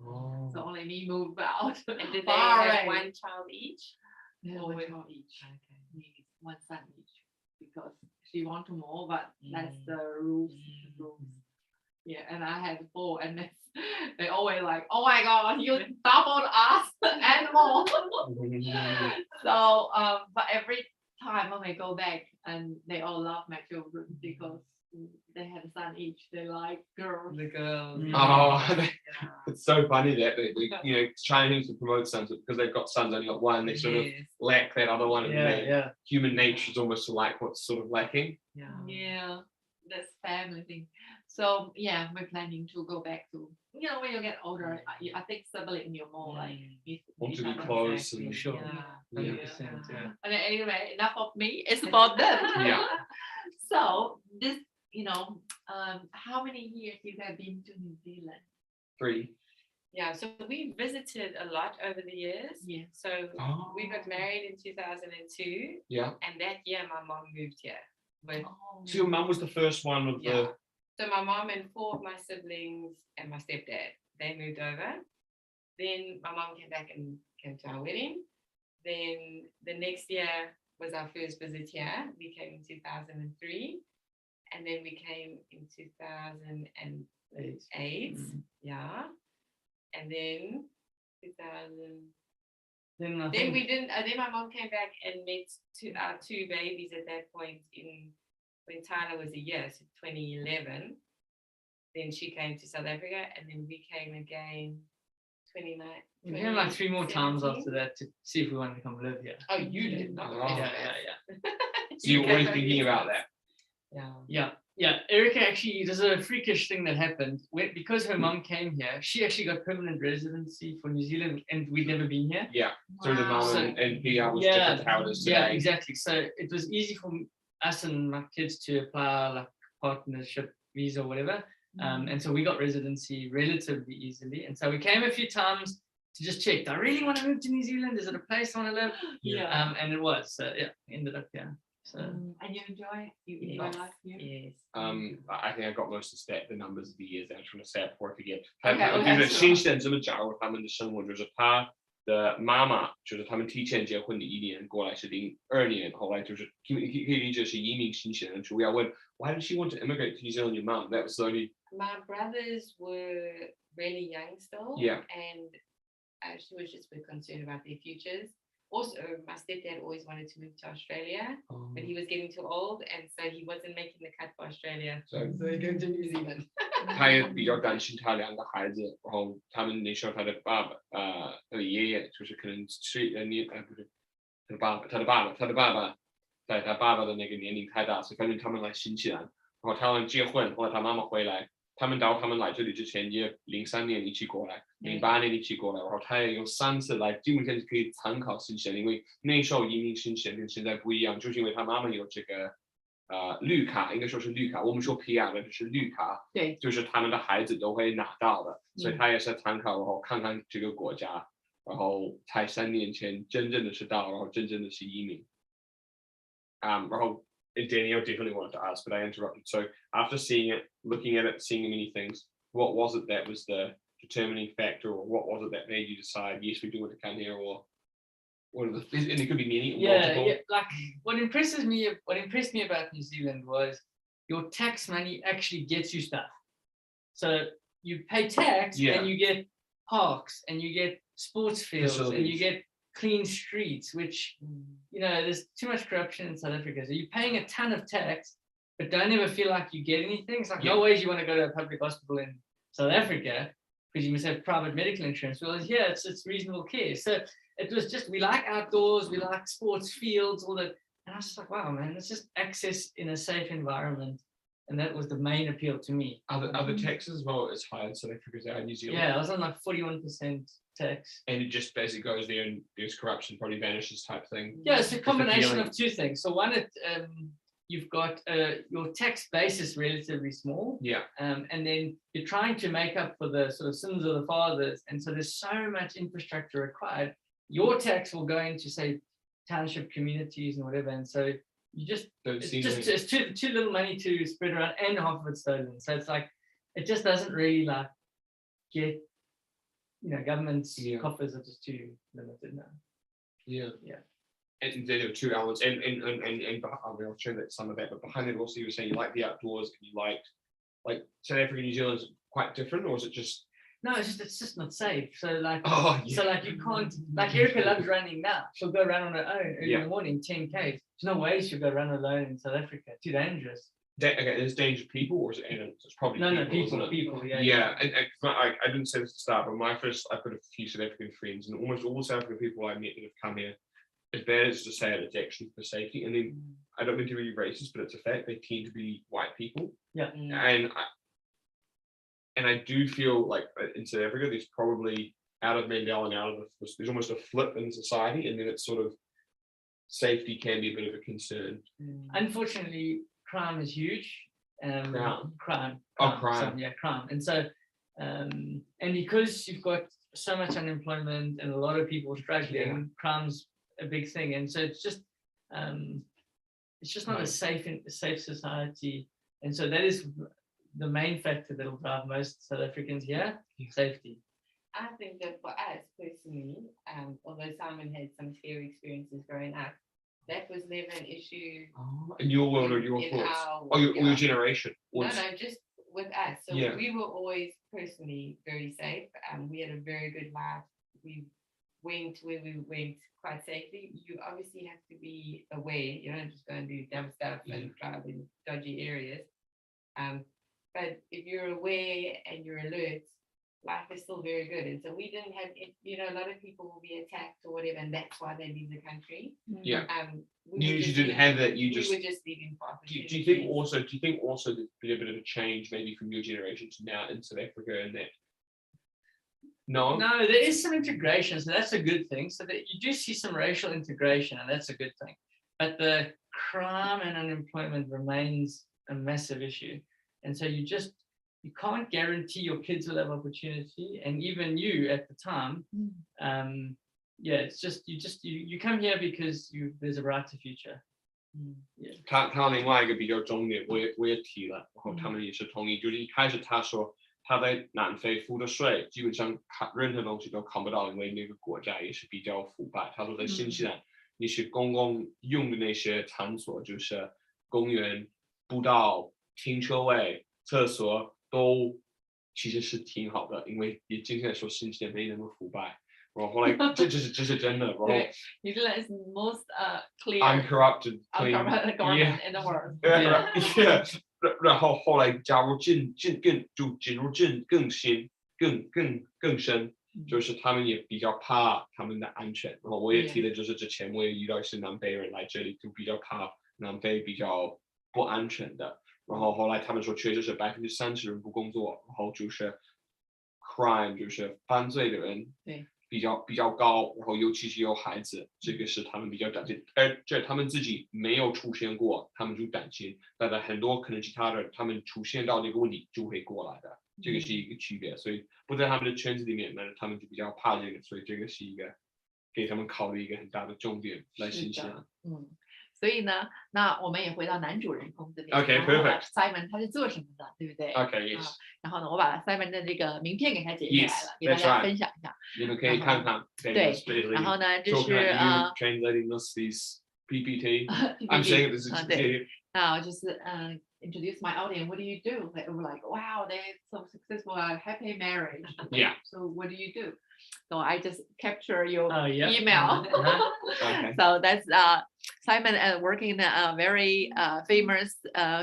Oh. So only me moved out. And did they far have away. one child each? Yeah, Or one with- child each. Okay. Yes, one son each, because she want to more, but that's the rules. Yeah, and I had 4, and they always like, oh my god, you doubled us and more. So, but every time when we go back, and they all love my children because they had a son each. They like girls. The girls. Oh, it's so funny that they Chinese to promote sons because they've got sons, only got one. They sort of lack that other one. And human nature is almost like what's sort of lacking. Yeah, that's family thing. So yeah, we're planning to go back to, when you get older, I think sibling you're more like Want to be close and Sure. Yeah. 100%, yeah. And anyway, enough of me. It's about them. Yeah. So this, how many years you have been to New Zealand? 3. Yeah, so we visited a lot over the years. Yeah. So we got married in 2002. Yeah. And that year my mom moved here. With, So your mum was the first one of the. So my mom and 4 of my siblings and my stepdad, they moved over. Then my mom came back and came to our wedding. Then the next year was our first visit here. We came in 2003. And then we came in 2008. Yeah. And then 2000. Then we didn't. Then my mom came back and met our 2 babies at that point when Tyler was a year, so 2011. Then she came to South Africa, and then we came again 29. We came like 3 more times after that to see if we wanted to come live here. Oh, you did. Yeah. So you're always thinking about that. Yeah. Erica actually, there's a freakish thing that happened. Because her mom came here, she actually got permanent residency for New Zealand, and we'd never been here. Yeah. So the mum So- and PR was different to how it is today. Yeah, exactly. So it was easy for us and my kids to apply like partnership visa or whatever. And so we got residency relatively easily. And so we came a few times to just check, do I really want to move to New Zealand? Is it a place I want to live? Yeah. And it was. So yeah, ended up here. So And you enjoy it? You enjoy life here? Yes. I think I got most of the numbers of the years. I just want to say it before I forget. Okay, 就是新西兰这么假如他们的生活就是他的妈妈就是他们提前结婚的1年过来是02年，后来就是可以理解是移民新西兰。主要问 why did she want to immigrate to New Zealand? Your mum? That was the only. My brothers were really young still. Yeah. And she was just very concerned about their futures. Also, my stepdad always wanted to move to Australia, but he was getting too old, and so he wasn't making the cut for Australia. So he's going to New Zealand. 他也比较担心他2个孩子，然后他们那时候他的爸爸他的爷爷就是可能不是他的爸爸在他爸爸的那个年龄太大，所以反正他们来新西兰，然后他们结婚，后来他妈妈回来，他们来这里之前也03年一起过来，08年一起过来，然后他也有3次来，基本上可以参考新西兰，因为那时候移民新西兰跟现在不一样，就是因为他妈妈有这个绿卡，应该说是绿卡，我们说 PR 的就是绿卡，对，就是他们的孩子都会拿到的，所以他也是参考，然后看看这个国家，然后才3年前真正的是到，然后真正的是移民。然后 Danielle definitely wanted to ask, but I interrupted. So after seeing it, looking at it, seeing many things, what was it that was the determining factor, or what was it that made you decide, yes, we do want to come here, or What are the, and it could be many. Yeah. Like what impressed me about New Zealand was your tax money actually gets you stuff. So you pay tax and you get parks and you get sports fields and you get clean streets, which, you know, there's too much corruption in South Africa. So you're paying a ton of tax, but don't ever feel like you get anything. It's like no ways you want to go to a public hospital in South Africa because you must have private medical insurance. Well, yeah, it's reasonable care. So it was just, we like outdoors, we like sports fields, all that. And I was just like, wow, man, it's just access in a safe environment. And that was the main appeal to me. Are the taxes as well as high in South Africa as they are in New Zealand? Yeah, I was on like 41% tax. And it just basically goes there and there's corruption, probably vanishes type thing. Yeah, it's a combination of two things. So one, you've got your tax base is relatively small. Yeah. And then you're trying to make up for the sort of sins of the fathers. And so there's so much infrastructure required. Your tax will go into, say, township communities and whatever. And so you just, it's too little money to spread around and half of it's stolen. So it's like, it just doesn't really like get, you know, government's coffers are just too limited now. Yeah. And there are two elements, and I'll show that some of that, but behind it also you were saying you like the outdoors and you like South Africa and New Zealand is quite different, or is it just? No, it's just not safe. So like, so like you can't, like Erica loves running now. She'll go run on her own early in the morning, 10Ks. There's no way she'll go run alone in South Africa. Too dangerous. Okay, there's dangerous people, or is it animals? It's probably people. Yeah. And I didn't say this at the start, but I've got a few South African friends, and almost all South African people I met that have come here, as bad as to say it, it's actually for safety. And then I don't mean to be racist, but it's a fact, they tend to be white people. Yeah. And I do feel like in South Africa, there's probably out of Mandela and out of there's almost a flip in society, and then it's sort of safety can be a bit of a concern. Unfortunately, crime is huge. Crime. Crime. Crime. And so, and because you've got so much unemployment and a lot of people struggling, crime's a big thing. And so it's just not a safe society. And so that is the main factor that will drive most South Africans here, safety. I think that for us personally, although Simon had some scary experiences growing up, that was never an issue. In your world or your thoughts? Your generation? No, just with us. So we were always personally very safe. We had a very good life. We went where we went quite safely. You obviously have to be aware. You don't just go and do dumb stuff and drive in dodgy areas. But if you're aware and you're alert, life is still very good. And so we didn't have, a lot of people will be attacked or whatever, and that's why they leave the country. Yeah. You didn't have that. We were just leaving for opportunities. Do you think also there's been a bit of a change maybe from your generation to now in South Africa and that? No, there is some integration, so that's a good thing. So that you do see some racial integration, and that's a good thing. But the crime and unemployment remains a massive issue. And so you can't guarantee your kids will have opportunity, and even you at the time, it's just you come here because there's a brighter future. 他另外一个比较重点，我也提了，然后他们也是同意，就是一开始他说他在南非付的税，基本上任何东西都看不到，因为那个国家也是比较腐败。他说在新西兰，你是公共用的那些场所，就是公园、步道、停车位、厕所都其实是挺好的，因为也今天说新西兰没那么腐败。然后后来这是真的，然后 New Zealand is the most clear, uncorrupted, clean government in the world. Yeah. 然后后来加入进入更深，就是他们也比较怕他们的安全。然后我也提的就是之前我也遇到一些南非人来这里，就比较怕南非比较不安全的。然后后来他们说确实是30%人不工作，然后就是 crime 就是犯罪的人比较高，然后尤其是有孩子，这个是他们比较担心，而这他们自己没有出现过，他们就担心，但很多可能其他的他们出现到这个问题就会过来的，这个是一个区别，所以不在他们的圈子里面，但是他们就比较怕这个，所以这个是一个给他们考虑一个很大的重点来新西兰。所以呢，那我们也回到男主人公这边。 Okay, 然后 perfect. Simon 他是做什么的，对不对？ Okay, yes. 然后呢，我把 Simon 的这个名片给他截下来 Yes, 了，给大 that's 家 right. 分享一下。你们可以看看。对，然后呢，这是translating these PPT. I'm saying this is 对，那就是 introduce my audience. What do you do? They were like, wow, they're so successful, happy marriage. Yeah. So what do you do? So I just capture your yeah. email. Okay. So that's Simon working in a very famous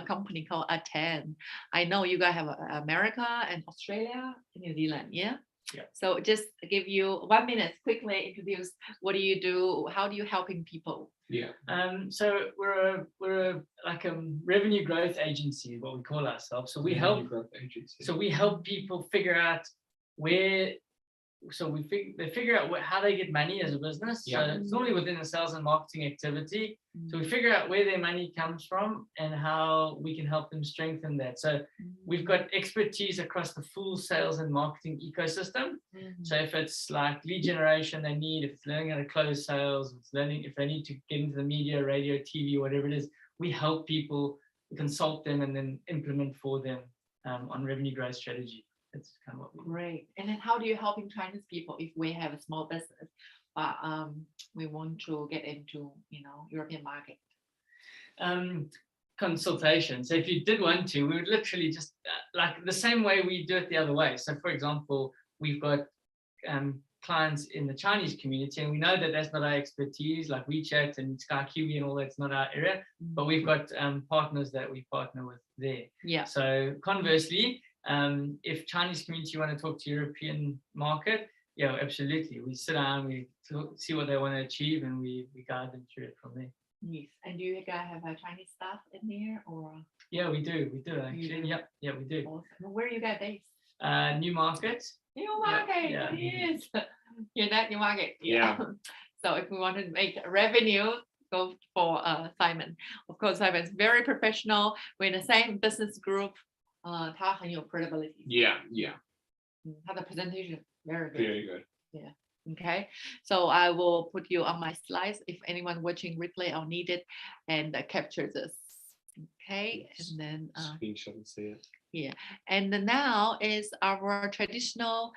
company called A10. I know you guys have America and Australia, New Zealand, yeah? Yeah. So just give you 1 minute, quickly introduce what do you do? How do you helping people? Yeah. So we're like a revenue growth agency, what we call ourselves. So we help. So we help people figure out where. So they figure out how they get money as a business. Yeah. So it's normally within a sales and marketing activity. So we figure out where their money comes from and how we can help them strengthen that. So we've got expertise across the full sales and marketing ecosystem. So if it's like lead generation they need, if it's learning how to close sales, if it's learning if they need to get into the media, radio, TV, whatever it is, we help people, consult them, and then implement for them on revenue growth strategy. That's kind of what we do. Great. And then how do you helping Chinese people if we have a small business, but we want to get into, European market? Consultation. So if you did want to, we would literally just like the same way we do it the other way. So for example, we've got clients in the Chinese community, and we know that that's not our expertise, like WeChat and Sky Kiwi and all that's not our area, but we've got partners that we partner with there. Yeah. So conversely, if Chinese community want to talk to European market, yeah, absolutely. We sit down, we see what they want to achieve, and we guide them through it from there. Yes. And do you guys have a Chinese staff in there, or? Yeah, we do actually. Yeah, we do. Awesome. Where are you guys based? Newmarket. Newmarket, Yeah. yes. You're not Newmarket. Yeah. So if we want to make revenue, go for Simon. Of course, Simon's very professional. We're in the same business group. 他很有 credibility. Yeah. 他的 presentation very good. Very good. Yeah. Okay. So I will put you on my slides if anyone watching replay or need it, and capture this. Okay. And then Screenshot and see it. yeah. And now is our traditional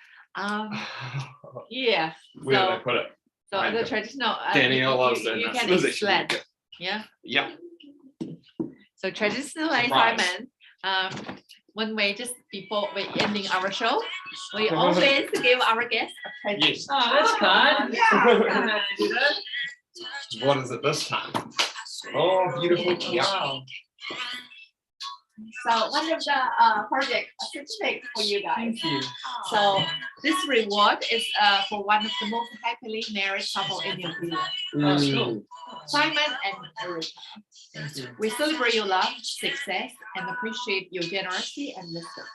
yeah. Where did I put it? So the traditional Danielle loves you doing can that. explain. Yeah. Yeah. So traditionally, Surprise. Simon, when we just before we ending our show, we always give our guests a present. Yes. Oh, that's kind. Yeah. What is it this time? Oh, beautiful. Yeah. Wow. So one of the project certificate for you guys. Thank you. So this reward is for one of the most happily married couple in New Zealand, Cool. Simon and Erica. Thank you. We celebrate your love, success, and appreciate your generosity and wisdom.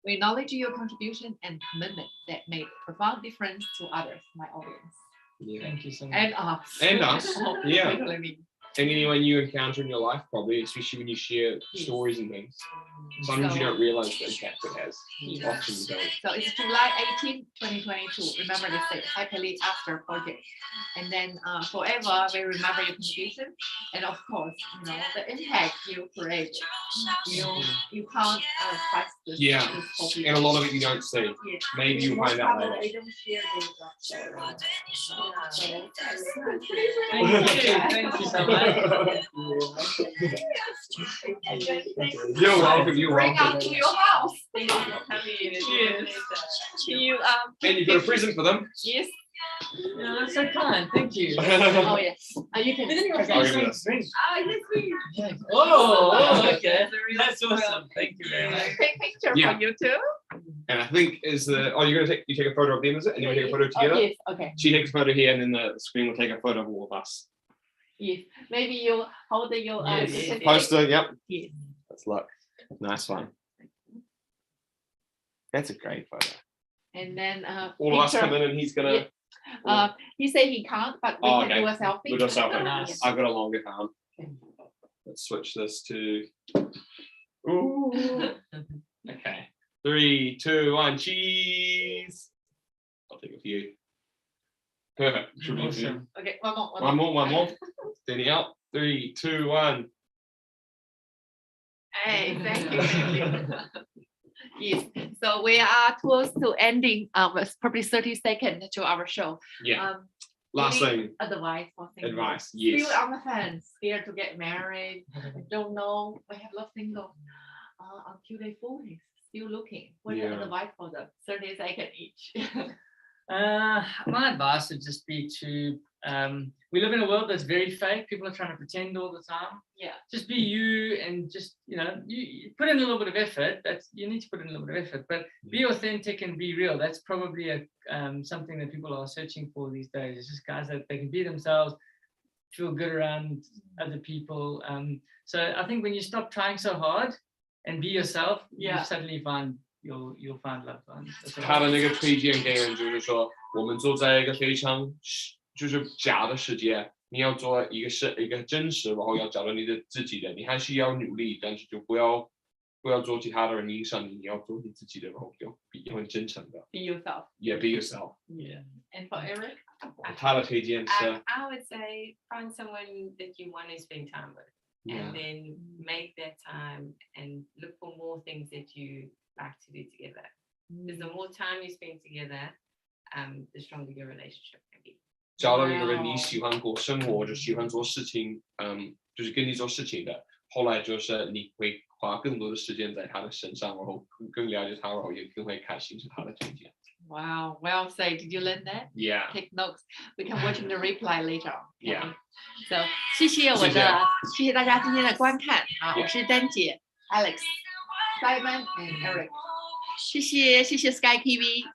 We acknowledge your contribution and commitment that made profound difference to others, my audience. Yeah. Thank you so much. And us. And us, yeah. Literally. And anyone you encounter in your life, probably, especially when you share stories and things. Sometimes you don't realize the impact it has. Often you don't. So it's July 18, 2022. Remember this day, happily after project. And then forever we remember your contribution. And of course, the impact you create. You can't price this. Yeah. This And a lot of it you don't see. Yes. Maybe you'll find out later. They don't share this. Thank you so much. You're welcome. You're Bring welcome. out to your house. Cheers. You And you got a present for them. yes. Yeah, that's so kind. Thank you. Oh yes. You can. I'll give you this. Yes, please. Oh, okay. That's awesome. Thank you very much. Take picture Yeah. for you too. And I think you're gonna take a photo of them, is it? And you want to take a photo together? Oh, yes. Okay. She takes a photo here, and then the screen will take a photo of all of us. Yes. Maybe you hold your Yes. certificate. Poster, yep. Yes. Let's look. Nice one. That's a great photo. And then All of us picture. come in, and he's gonna. He said he can't, but we can do a selfie. We'll do a selfie. Nice. I've got a longer arm. Let's switch this to. Ooh. Okay. 3, 2, 1. Cheese. I'll take a few. Perfect. Should be a few. Awesome. Okay, one more. One more. Danielle. 3, 2, 1. Hey, thank you. Yes, so we are close to ending. It's probably 30 seconds to our show. Yeah. Last thing. Advice for single. Advice. Yes. Still on the fence, scared to get married. Don't know. We have a lot of single until they 40s, still looking. What is the advice for them? 30 seconds each. My advice would just be to we live in a world that's very fake. People are trying to pretend all the time. Yeah. Just be you, and just you put in a little bit of effort. You need to put in a little bit of effort, but be authentic and be real. That's probably something that people are searching for these days. It's just guys that they can be themselves, feel good around other people. So I think when you stop trying so hard and be yourself, you suddenly find you'll find loved ones. 他的那个推荐给人就是说，我们走在一个非常就是假的世界，你要做一个真实，然后要找到你的自己的，你还是要努力，但是就不要做其他的人影响你，你要做你自己的，然后要很真诚的。Be yourself. Yeah, be yourself. Yeah. And for Eric? 他的推荐是 I would say find someone that you want to spend time with, and then make that time and look for more things that you like to do together. Because the more time you spend together, the stronger your relationship can be. 找到一个人你喜欢过生活，就喜欢做事情，就是跟你做事情的。后来就是你会花更多的时间在他的身上，然后更了解他，然后也更会开心是他的推荐。Wow, well said. Did you learn that? Yeah. Take notes. We can watch the replay later on. Yeah. So 谢谢大家今天的观看啊！我是丹姐 Alex, Simon and Eric. 谢谢 Sky TV。